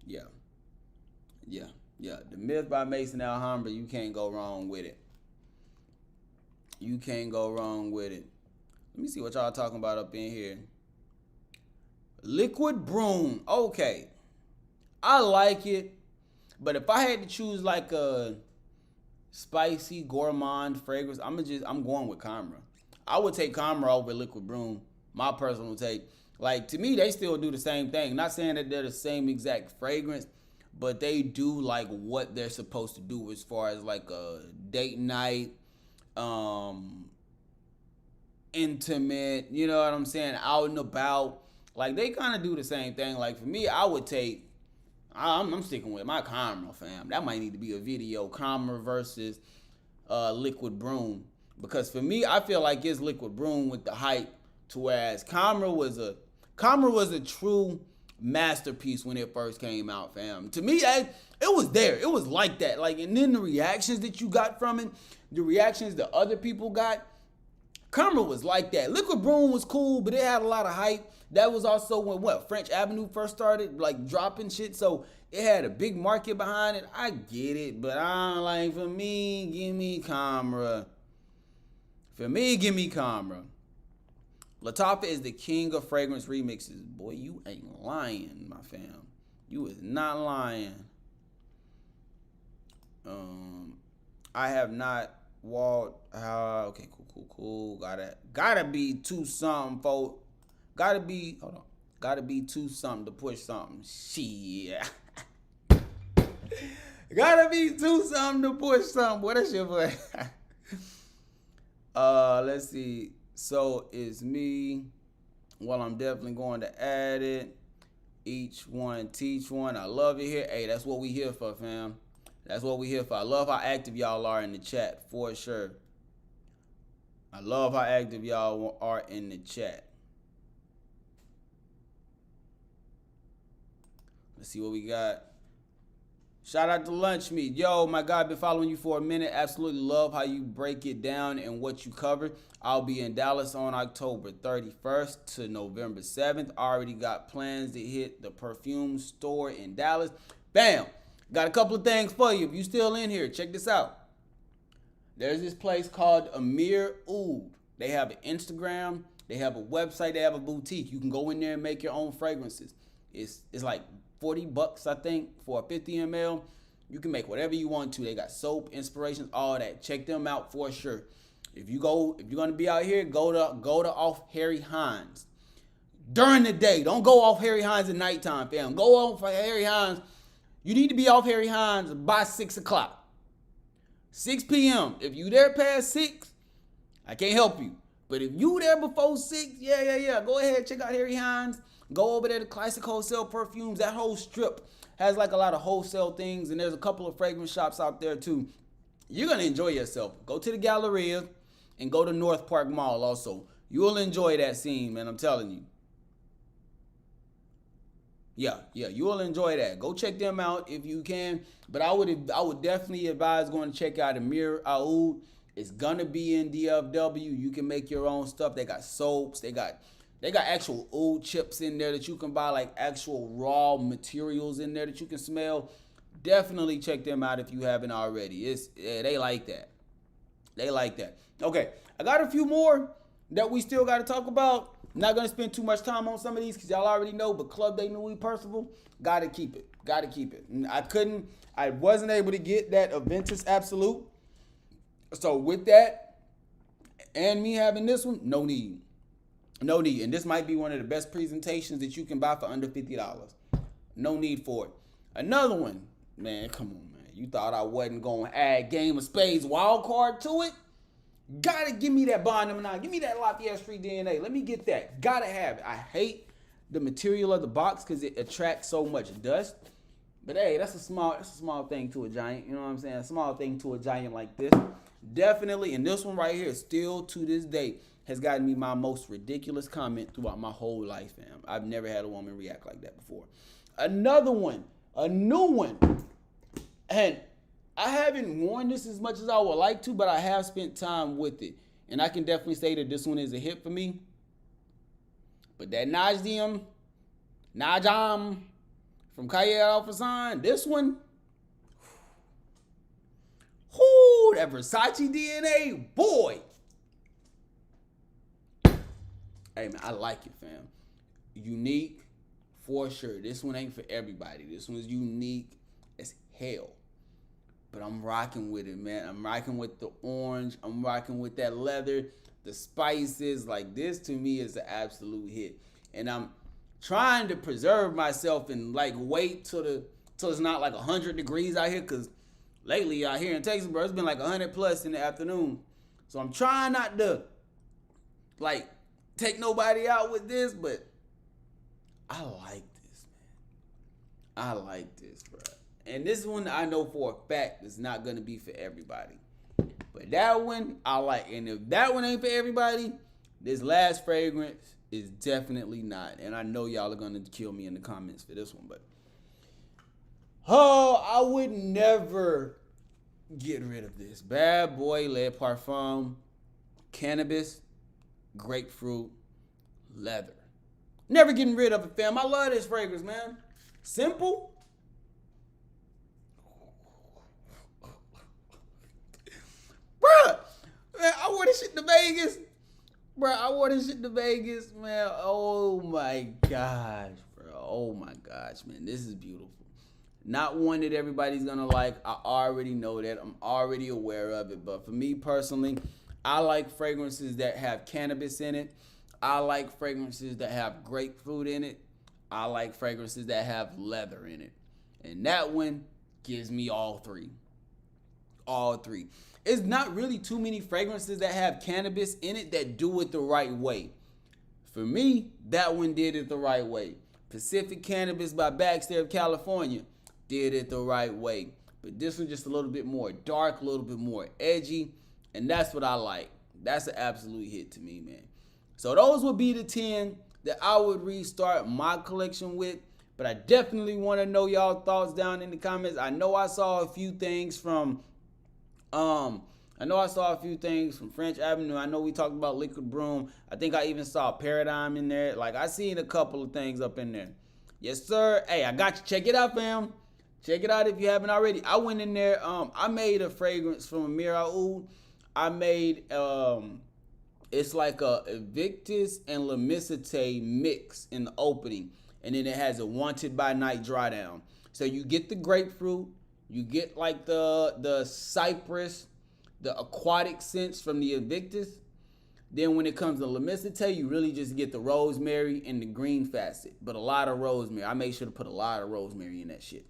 Yeah. The Myth by Maison Alhambra, you can't go wrong with it. You can't go wrong with it. Let me see what y'all talking about up in here. Liquid Broom. Okay. I like it. But if I had to choose like a spicy gourmand fragrance, I'm going with Camera. I would take Camera over Liquid Broom. My personal take. Like, to me, they still do the same thing. Not saying that they're the same exact fragrance, but they do like what they're supposed to do as far as like a date night, intimate, you know what I'm saying, out and about. Like, they kind of do the same thing. Like, for me, I would take I'm sticking with my Karma, fam. That might need to be a video. Karma versus Liquid Broom. Because for me, I feel like it's Liquid Broom with the hype, to whereas Karma was a true masterpiece when it first came out, fam. To me, it was there. It was like that. Like, and then the reactions that you got from it, the reactions that other people got, Karma was like that. Liquid Broom was cool, but it had a lot of hype. That was also when French Avenue first started like dropping shit, so it had a big market behind it. I get it, but I like, for me, give me Karma. For me, give me Karma. Latifah is the king of fragrance remixes. Boy, you ain't lying, my fam. You is not lying. I have not walked. Okay, cool. Gotta be two something, folks. Gotta be two something to push something. Shit. Gotta be two something to push something. What is your boy? Let's see. So it's me. Well, I'm definitely going to add it. Each one teach one. I love it here. Hey, that's what we here for, fam. That's what we here for. I love how active y'all are in the chat, for sure. I love how active y'all are in the chat. Let's see what we got. Shout out to Lunch Meat. Yo, my guy, been following you for a minute. Absolutely love how you break it down and what you cover. I'll be in Dallas on October 31st to November 7th. Already got plans to hit the perfume store in Dallas. Bam! Got a couple of things for you. If you still in here, check this out. There's this place called Amir Oud. They have an Instagram. They have a website. They have a boutique. You can go in there and make your own fragrances. It's like $40, I think, for a 50 ml. You can make whatever you want to. They got soap, inspirations, all that. Check them out for sure. If you're gonna be out here, go to off Harry Hines during the day. Don't go off Harry Hines at nighttime, fam. Go off Harry Hines. You need to be off Harry Hines by 6 o'clock. 6 p.m. If you there past 6, I can't help you. But if you there before 6, yeah. Go ahead, check out Harry Hines. Go over there to Classic Wholesale Perfumes. That whole strip has like a lot of wholesale things, and there's a couple of fragrance shops out there too. You're going to enjoy yourself. Go to the Galleria and go to North Park Mall also. You'll enjoy that scene, man, I'm telling you. Yeah, you will enjoy that. Go check them out if you can. But I would definitely advise going to check out Amir Oud. It's gonna be in DFW. You can make your own stuff. They got soaps. They got actual oud chips in there that you can buy, like actual raw materials in there that you can smell. Definitely check them out if you haven't already. They like that. They like that. Okay, I got a few more that we still got to talk about. Not going to spend too much time on some of these because y'all already know, but Club Day Nuit Percival, got to keep it. I wasn't able to get that Aventus Absolute. So with that, and me having this one, no need. And this might be one of the best presentations that you can buy for under $50. No need for it. Another one, man, come on, man. You thought I wasn't going to add Game of Spades wild card to it? Gotta give me that Bond number 9. Give me that Lafayette Street DNA. Let me get that. Gotta have it. I hate the material of the box because it attracts so much dust. But hey, that's a small thing to a giant. You know what I'm saying? A small thing to a giant like this. Definitely. And this one right here, still to this day, has gotten me my most ridiculous comment throughout my whole life, fam. I've never had a woman react like that before. Another one. A new one. And I haven't worn this as much as I would like to, but I have spent time with it. And I can definitely say that this one is a hit for me. But that Najam from Kaya Al-Fasan, this one, that Versace DNA, boy. Hey, man, I like it, fam. Unique, for sure. This one ain't for everybody. This one's unique as hell. But I'm rocking with it, man. I'm rocking with the orange. I'm rocking with that leather, the spices. Like, this to me is an absolute hit. And I'm trying to preserve myself and like wait till it's not like 100 degrees out here. Cause lately out here in Texas, bro, it's been like 100 plus in the afternoon. So I'm trying not to like take nobody out with this, but I like this, man. I like this, bro. And this one I know for a fact is not gonna be for everybody. But that one I like. And if that one ain't for everybody, this last fragrance is definitely not. And I know y'all are gonna kill me in the comments for this one, but I would never get rid of this. Bad Boy Le Parfum, cannabis, grapefruit, leather. Never getting rid of it, fam. I love this fragrance, man. Simple. Bruh, man, I wore this shit to Vegas. Bruh, I wore this shit to Vegas, man. Oh my gosh, bro. Oh my gosh, man. This is beautiful. Not one that everybody's gonna like. I already know that. I'm already aware of it. But for me personally, I like fragrances that have cannabis in it. I like fragrances that have grapefruit in it. I like fragrances that have leather in it. And that one gives me all three. All three. It's not really too many fragrances that have cannabis in it that do it the right way. For me, that one did it the right way. Pacific Cannabis by Baxter of California did it the right way. But this one just a little bit more dark, a little bit more edgy. And that's what I like. That's an absolute hit to me, man. So those would be the 10 that I would restart my collection with. But I definitely want to know y'all thoughts down in the comments. I know I saw a few things from French Avenue. I know we talked about Liquid Broom. I think I even saw Paradigm in there. Like, I seen a couple of things up in there. Yes, sir. Hey, I got you. Check it out, fam. Check it out if you haven't already. I went in there. I made a fragrance from Amir Oud. I made, it's like a Evictus and Lemicite mix in the opening. And then it has a Wanted by Night dry down. So you get the grapefruit. You get like the cypress, the aquatic scents from the Evictus. Then when it comes to Lemicite, you really just get the rosemary and the green facet. But a lot of rosemary. I made sure to put a lot of rosemary in that shit.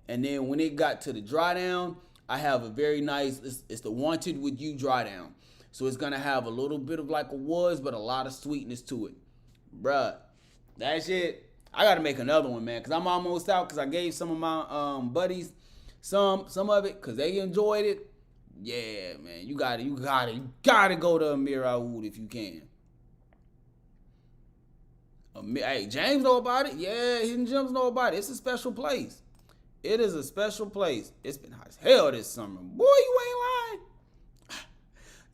And then when it got to the dry down, I have a very nice, it's the Wanted with You dry down. So it's going to have a little bit of like a woods, but a lot of sweetness to it. Bruh, that shit. I got to make another one, man, because I'm almost out because I gave some of my buddies some of it because they enjoyed it. Yeah, man, you gotta go to Amir Oud if you can. Hey, James know about it. Yeah, Hidden Gems know about it. It's a special place. It is a special place. It's been hot as hell this summer. Boy, you ain't lying.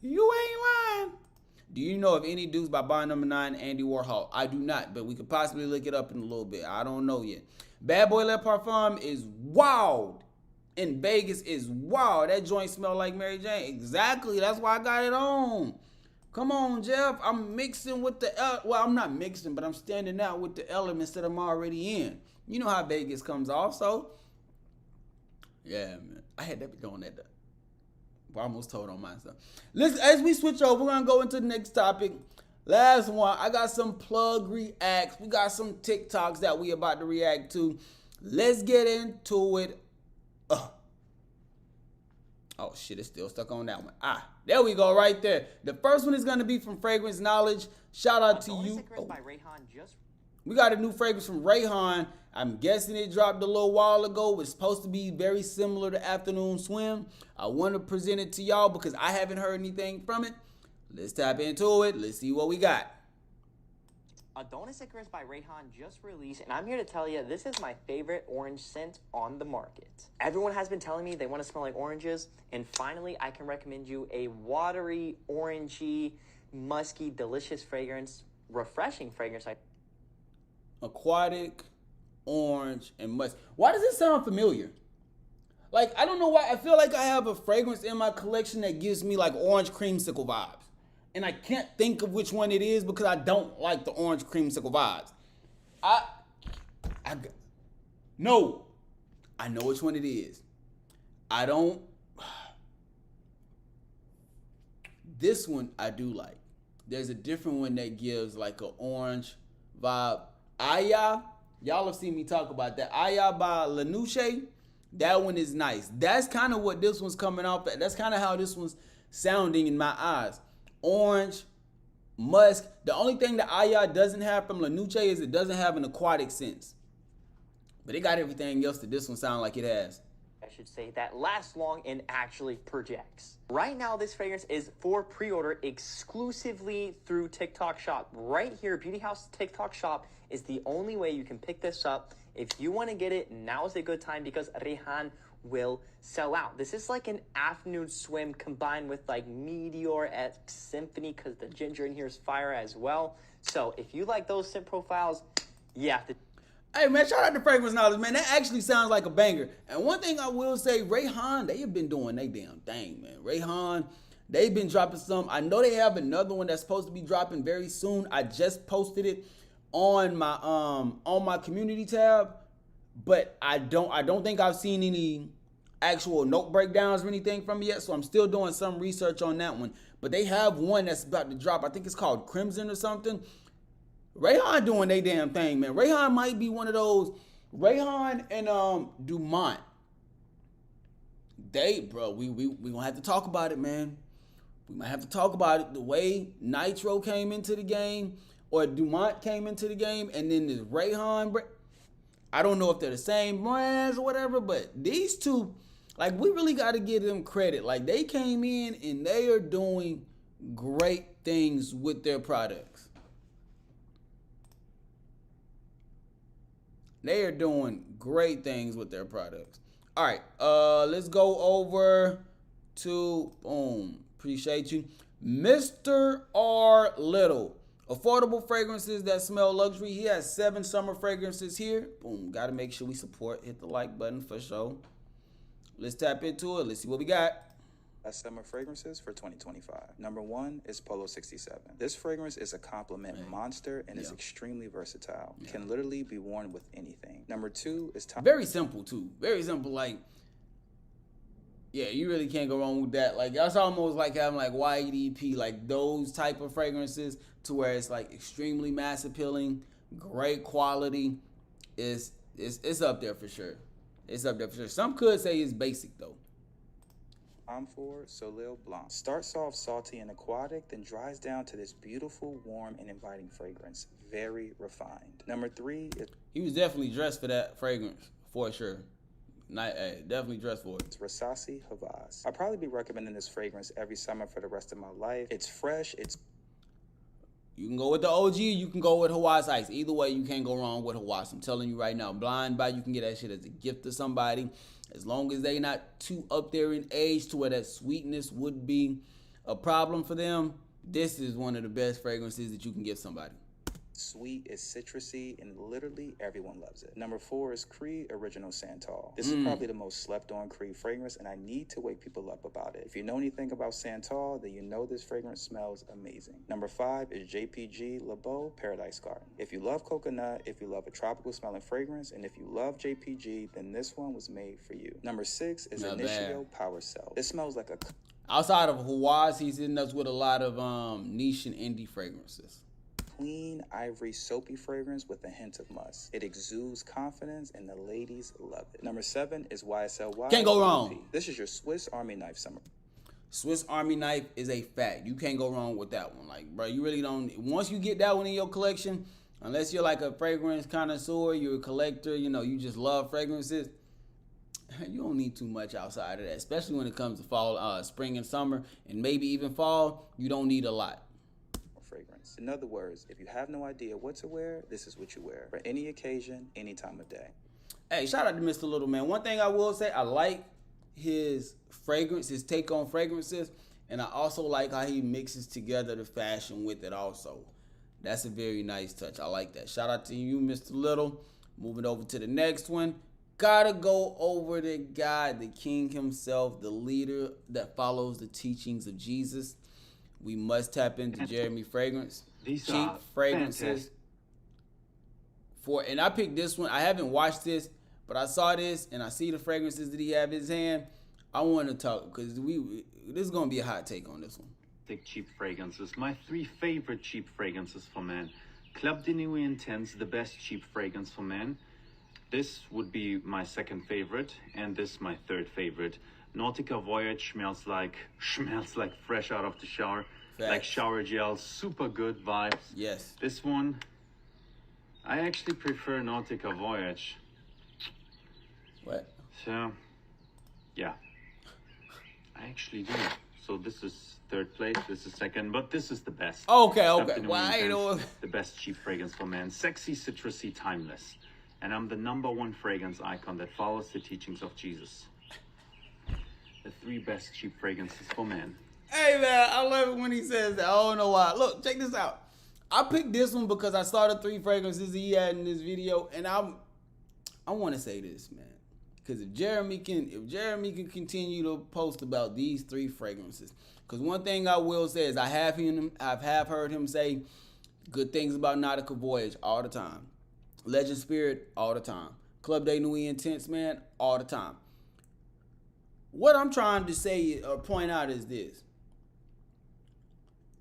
You ain't lying. Do you know of any dupes by Bond Number 9, Andy Warhol? I do not, but we could possibly look it up in a little bit. I don't know yet. Bad Boy Le Parfum is wild. In Vegas is wild. That joint smell like Mary Jane. Exactly. That's why I got it on. Come on, Jeff. I'm mixing with the, well, I'm not mixing, but I'm standing out with the elements that I'm already in. You know how Vegas comes off, so. Yeah, man. I had that doing that. I almost told on myself. Listen, as we switch over, we're going to go into the next topic. Last one, I got some plug reacts. We got some TikToks that we about to react to. Let's get into it. Oh, shit, it's still stuck on that one. There we go, right there. The first one is going to be from Fragrance Knowledge. Shout out to you. We got a new fragrance from Rayhan. I'm guessing it dropped a little while ago. It's supposed to be very similar to Afternoon Swim. I want to present it to y'all because I haven't heard anything from it. Let's tap into it. Let's see what we got. Adonis Icarus by Rayhan just released, and I'm here to tell you this is my favorite orange scent on the market. Everyone has been telling me they want to smell like oranges, and finally I can recommend you a watery, orangey, musky, delicious fragrance, refreshing fragrance. Aquatic, orange, and musk. Why does it sound familiar? Like, I don't know why. I feel like I have a fragrance in my collection that gives me like orange creamsicle vibes. And I can't think of which one it is because I don't like the orange creamsicle vibes. No. I know which one it is. I don't. This one I do like. There's a different one that gives like an orange vibe. Aya. Y'all have seen me talk about that. Aya by Lanuche. That one is nice. That's kind of what this one's coming off at. That's kind of how this one's sounding in my eyes. Orange, musk. The only thing that Aya doesn't have from Lanuche is it doesn't have an aquatic sense. But it got everything else that this one sound like it has. I should say, that lasts long and actually projects. Right now, this fragrance is for pre-order exclusively through TikTok Shop. Right here, Beauty House TikTok Shop is the only way you can pick this up. If you want to get it, now is a good time because Rehan will sell out. This is like an afternoon swim combined with like Meteor-esque Symphony because the ginger in here is fire as well. So if you like those scent profiles, you have to. Hey, man, shout out to Fragrance Knowledge, man. That actually sounds like a banger. And one thing I will say, Rehan, they have been doing their damn thing, man. Rehan, they've been dropping some. I know they have another one that's supposed to be dropping very soon. I just posted it on my community tab, but I don't think I've seen any actual note breakdowns or anything from it yet, so I'm still doing some research on that one. But they have one that's about to drop. I think it's called Crimson or something. Rehan doing they damn thing, man. Rehan might be one of those. Rehan and Dumont. We gonna have to talk about it, man. We might have to talk about it. The way Nitro came into the game, or Dumont came into the game, and then this Rehan. I don't know if they're the same brands or whatever, but these two, like, we really got to give them credit. Like, they came in and they are doing great things with their products. They are doing great things with their products. All right, let's go over to, boom, appreciate you, Mr. R. Little. Affordable fragrances that smell luxury. He has 7 summer fragrances here. Boom, got to make sure we support. Hit the like button for sure. Let's tap into it. Let's see what we got. Best summer fragrances for 2025. Number 1 is Polo 67. This fragrance is a compliment monster and is extremely versatile. Can literally be worn with anything. Number 2 is very simple too. Very simple. Like, yeah, you really can't go wrong with that. Like, that's almost like having like YDP, like those type of fragrances, to where it's like extremely mass appealing, great quality. It's up there for sure. It's up there for sure. Some could say it's basic though. Tom Ford Soleil Blanc. Starts off salty and aquatic, then dries down to this beautiful, warm, and inviting fragrance. Very refined. Number 3 is... He was definitely dressed for that fragrance, for sure. Definitely dressed for it. It's Rasasi Hawas. I'll probably be recommending this fragrance every summer for the rest of my life. It's fresh, You can go with the OG, you can go with Hawas Ice. Either way, you can't go wrong with Hawas. I'm telling you right now, blind buy, you can get that shit as a gift to somebody. As long as they not too up there in age to where that sweetness would be a problem for them, this is one of the best fragrances that you can give somebody. Sweet, it's citrusy, and literally everyone loves it. Number 4 is Creed Original Santal. This is probably the most slept on Creed fragrance, and I need to wake people up about it. If you know anything about Santal, then you know this fragrance smells amazing. Number 5 is JPG Le Beau Paradise Garden. If you love coconut, if you love a tropical smelling fragrance, and if you love JPG, then this one was made for you. Number 6 is Initio Power Cell. This smells like a... Outside of Hawas, he's hitting us with a lot of niche and indie fragrances. Clean, ivory, soapy fragrance with a hint of musk. It exudes confidence, and the ladies love it. Number 7 is YSL. Can't go wrong. This is your Swiss Army knife summer. Swiss Army knife is a fact. You can't go wrong with that one. Like, bro, you really don't. Once you get that one in your collection, unless you're like a fragrance connoisseur, you're a collector, you know, you just love fragrances, you don't need too much outside of that, especially when it comes to fall, spring and summer, and maybe even fall. You don't need a lot. Fragrance. In other words, if you have no idea what to wear, this is what you wear for any occasion, any time of day. Hey, shout out to Mr. Little, man. One thing I will say, I like his fragrance, his take on fragrances, and I also like how he mixes together the fashion with it also. That's a very nice touch. I like that. Shout out to you, Mr. Little. Moving over to the next one. Gotta go over the guy, the king himself, the leader that follows the teachings of Jesus. We must tap into Jeremy Fragrance. These cheap fragrances. And I picked this one. I haven't watched this, but I saw this and I see the fragrances that he have in his hand. I want to talk because this is gonna be a hot take on this one. Take cheap fragrances. My 3 favorite cheap fragrances for men. Club de Nuit Intense, the best cheap fragrance for men. This would be my 2nd favorite, and this my 3rd favorite. Nautica Voyage smells like fresh out of the shower. Facts. Like shower gel, super good vibes. Yes. This one, I actually prefer Nautica Voyage. What? So, yeah. I actually do. So this is third place, this is second, but this is the best. Okay. Club de Nuit Well, I Intense, know. the best cheap fragrance for men. Sexy, citrusy, timeless. And I'm the #1 fragrance icon that follows the teachings of Jesus. The 3 best cheap fragrances for men. Hey, man, I love it when he says that. I don't know why. Look, check this out. I picked this one because I saw the 3 fragrances he had in this video, and I want to say this, man. Because if Jeremy can continue to post about these 3 fragrances, because one thing I will say is I have heard him say good things about Nautica Voyage all the time, Legend Spirit all the time, Club de Nuit Intense, man, all the time. What I'm trying to say or point out is this: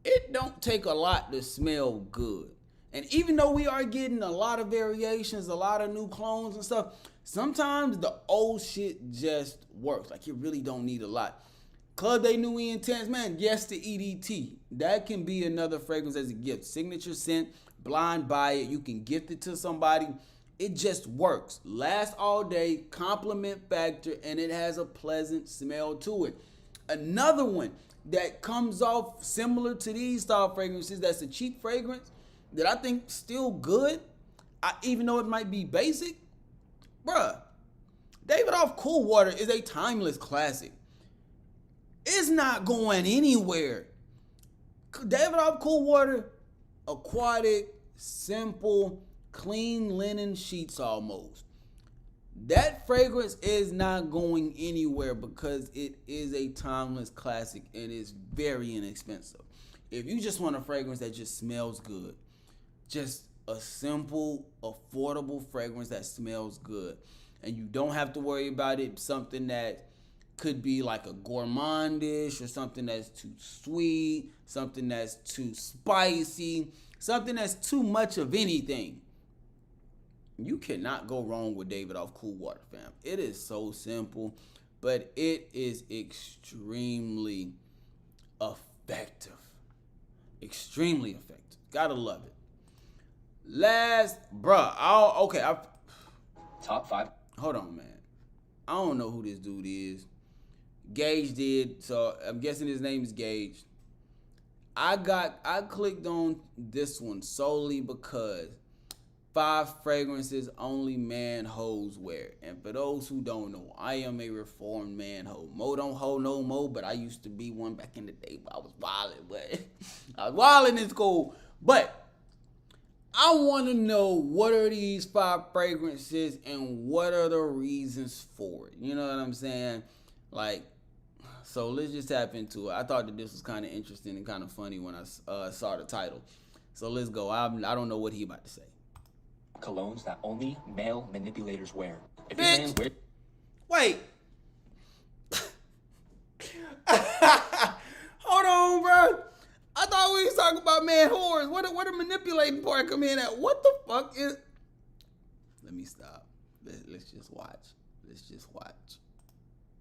it don't take a lot to smell good. And even though we are getting a lot of variations, a lot of new clones and stuff, sometimes the old shit just works. Like, you really don't need a lot. Club de Nuit Intense, man, yes, the EDT. That can be another fragrance as a gift. Signature scent, blind buy it. You can gift it to somebody. It just works. Lasts all day, compliment factor, and it has a pleasant smell to it. Another one that comes off similar to these style fragrances, that's a cheap fragrance, that I think still good, even though it might be basic, bruh. Davidoff Cool Water is a timeless classic. It's not going anywhere. Davidoff Cool Water, aquatic, simple, clean linen sheets almost. That fragrance is not going anywhere because it is a timeless classic and it's very inexpensive. If you just want a fragrance that just smells good, just a simple, affordable fragrance that smells good, and you don't have to worry about it something that could be like a gourmandish or something that's too sweet, something that's too spicy, something that's too much of anything, you cannot go wrong with Davidoff Cool Water, fam. It is so simple, but it is extremely effective. Extremely effective. Gotta love it. Last, bruh, Top 5. hold on, man. I don't know who this dude is. Gage did, so I'm guessing his name is Gage. I clicked on this one solely because 5 fragrances only man-hoes wear. And for those who don't know, I am a reformed man-ho. Mo don't hoe no more, but I used to be one back in the day. I was wilding, but I was wilding in school. But I want to know, what are these 5 fragrances and what are the reasons for it? You know what I'm saying? Like, so let's just tap into it. I thought that this was kind of interesting and kind of funny when I saw the title. So let's go. I don't know what he about to say. Colognes that only male manipulators wear. If Bitch. your man wear, Wait. Hold on, bro. I thought we was talking about man whores. What the manipulating part come in at? What the fuck is? Let me stop. Let's just watch.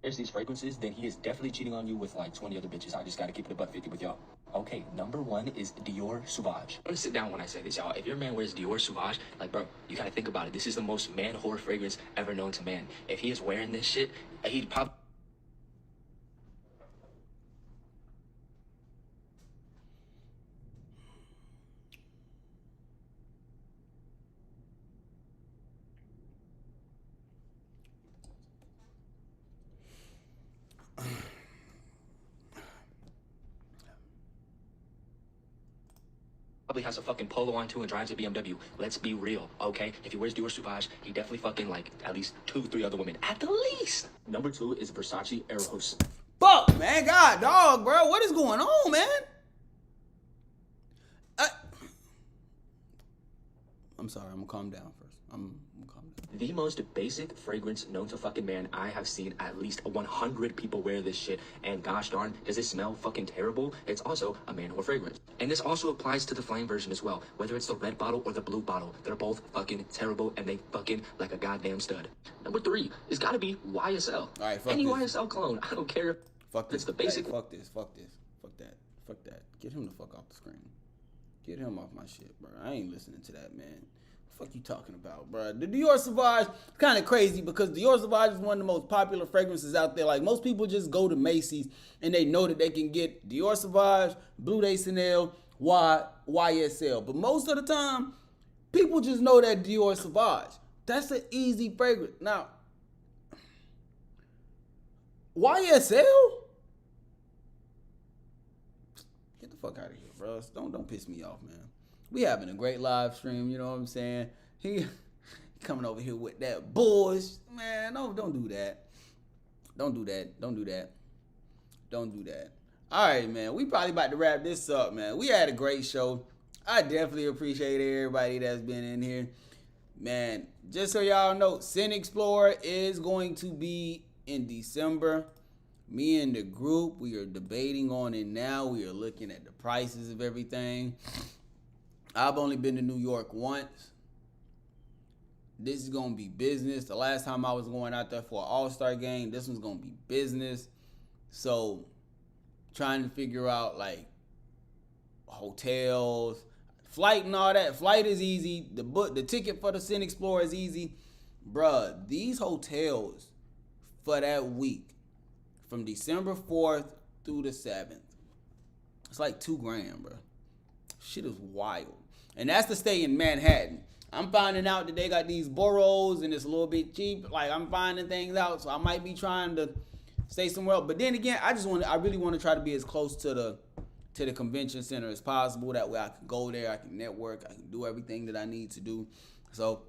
wears these fragrances, then he is definitely cheating on you with like 20 other bitches. I just gotta keep it above 50 with y'all. Okay, number 1 is Dior Sauvage. I'm gonna sit down when I say this, y'all. If your man wears Dior Sauvage, like, bro, you gotta think about it. This is the most man whore fragrance ever known to man. If he is wearing this shit, he'd probably... probably has a fucking Polo on too and drives a BMW. Let's be real, okay? If he wears Dior Sauvage, he definitely fucking like at least 2-3 other women. At the least! Number 2 is Versace Eros. Fuck, man. God, dog, bro. What is going on, man? I'm sorry. I'm gonna calm down first. I'm gonna calm down. The most basic fragrance known to fucking man. I have seen at least 100 people wear this shit, and gosh darn, does it smell fucking terrible? It's also a man whore fragrance. And this also applies to the flame version as well. Whether it's the red bottle or the blue bottle, they're both fucking terrible, and they fucking like a goddamn stud. Number 3 is gotta be YSL. All right, fuck Any this. YSL cologne, I don't care. Fuck this. It's the basic. Hey, fuck this. Fuck that. Get him the fuck off the screen. Get him off my shit, bro. I ain't listening to that, man. Fuck you talking about, bro? The Dior Sauvage is kind of crazy because Dior Sauvage is one of the most popular fragrances out there. Like, most people just go to Macy's and they know that they can get Dior Sauvage, Blue de Chanel, YSL. But most of the time, people just know that Dior Sauvage. That's an easy fragrance. Now, YSL? Get the fuck out of here, bro. Don't piss me off, man. We having a great live stream, you know what I'm saying? He coming over here with that bullshit. Man, don't do that. Don't do that. Don't do that. Don't do that. All right, man. We probably about to wrap this up, man. We had a great show. I definitely appreciate everybody that's been in here. Man, just so y'all know, Scent Explorer is going to be in December. Me and the group, we are debating on it now. We are looking at the prices of everything. I've only been to New York once. This is going to be business. The last time I was going out there for an all-star game, this one's going to be business. So, trying to figure out, like, hotels, flight and all that. Flight is easy. The ticket for the Scent Explorer is easy. Bruh, these hotels for that week, from December 4th through the 7th, it's like $2,000, bruh. Shit is wild. And that's to stay in Manhattan. I'm finding out that they got these boroughs and it's a little bit cheap. Like, I'm finding things out, so I might be trying to stay somewhere else. But then again, I really want to try to be as close to the convention center as possible. That way I can go there, I can network, I can do everything that I need to do. So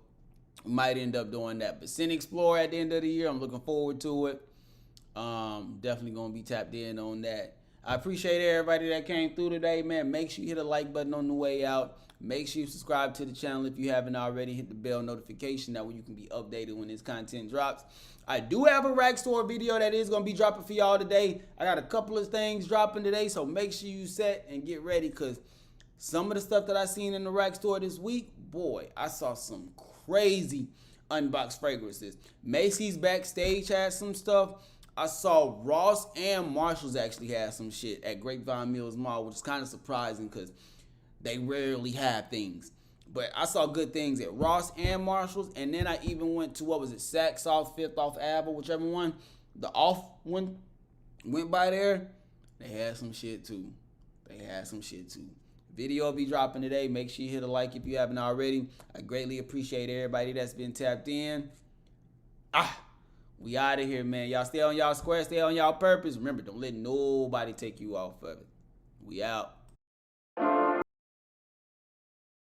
we might end up doing that. But Scent Explorer at the end of the year, I'm looking forward to it. Definitely gonna be tapped in on that. I appreciate everybody that came through today, man. Make sure you hit a like button on the way out. Make sure you subscribe to the channel if you haven't already. Hit the bell notification. That way you can be updated when this content drops. I do have a rack store video that is going to be dropping for y'all today. I got a couple of things dropping today, so make sure you set and get ready, because some of the stuff that I seen in the rack store this week, boy, I saw some crazy unboxed fragrances. Macy's Backstage had some stuff. I saw Ross and Marshalls actually had some shit at Grapevine Mills Mall, which is kind of surprising because they rarely have things. But I saw good things at Ross and Marshalls. And then I even went to, Saks Off, 5th off Ave, whichever one. The off one went by there. They had some shit too. Video will be dropping today. Make sure you hit a like if you haven't already. I greatly appreciate everybody that's been tapped in. We out of here, man. Y'all stay on y'all square, stay on y'all purpose. Remember, don't let nobody take you off of it. We out.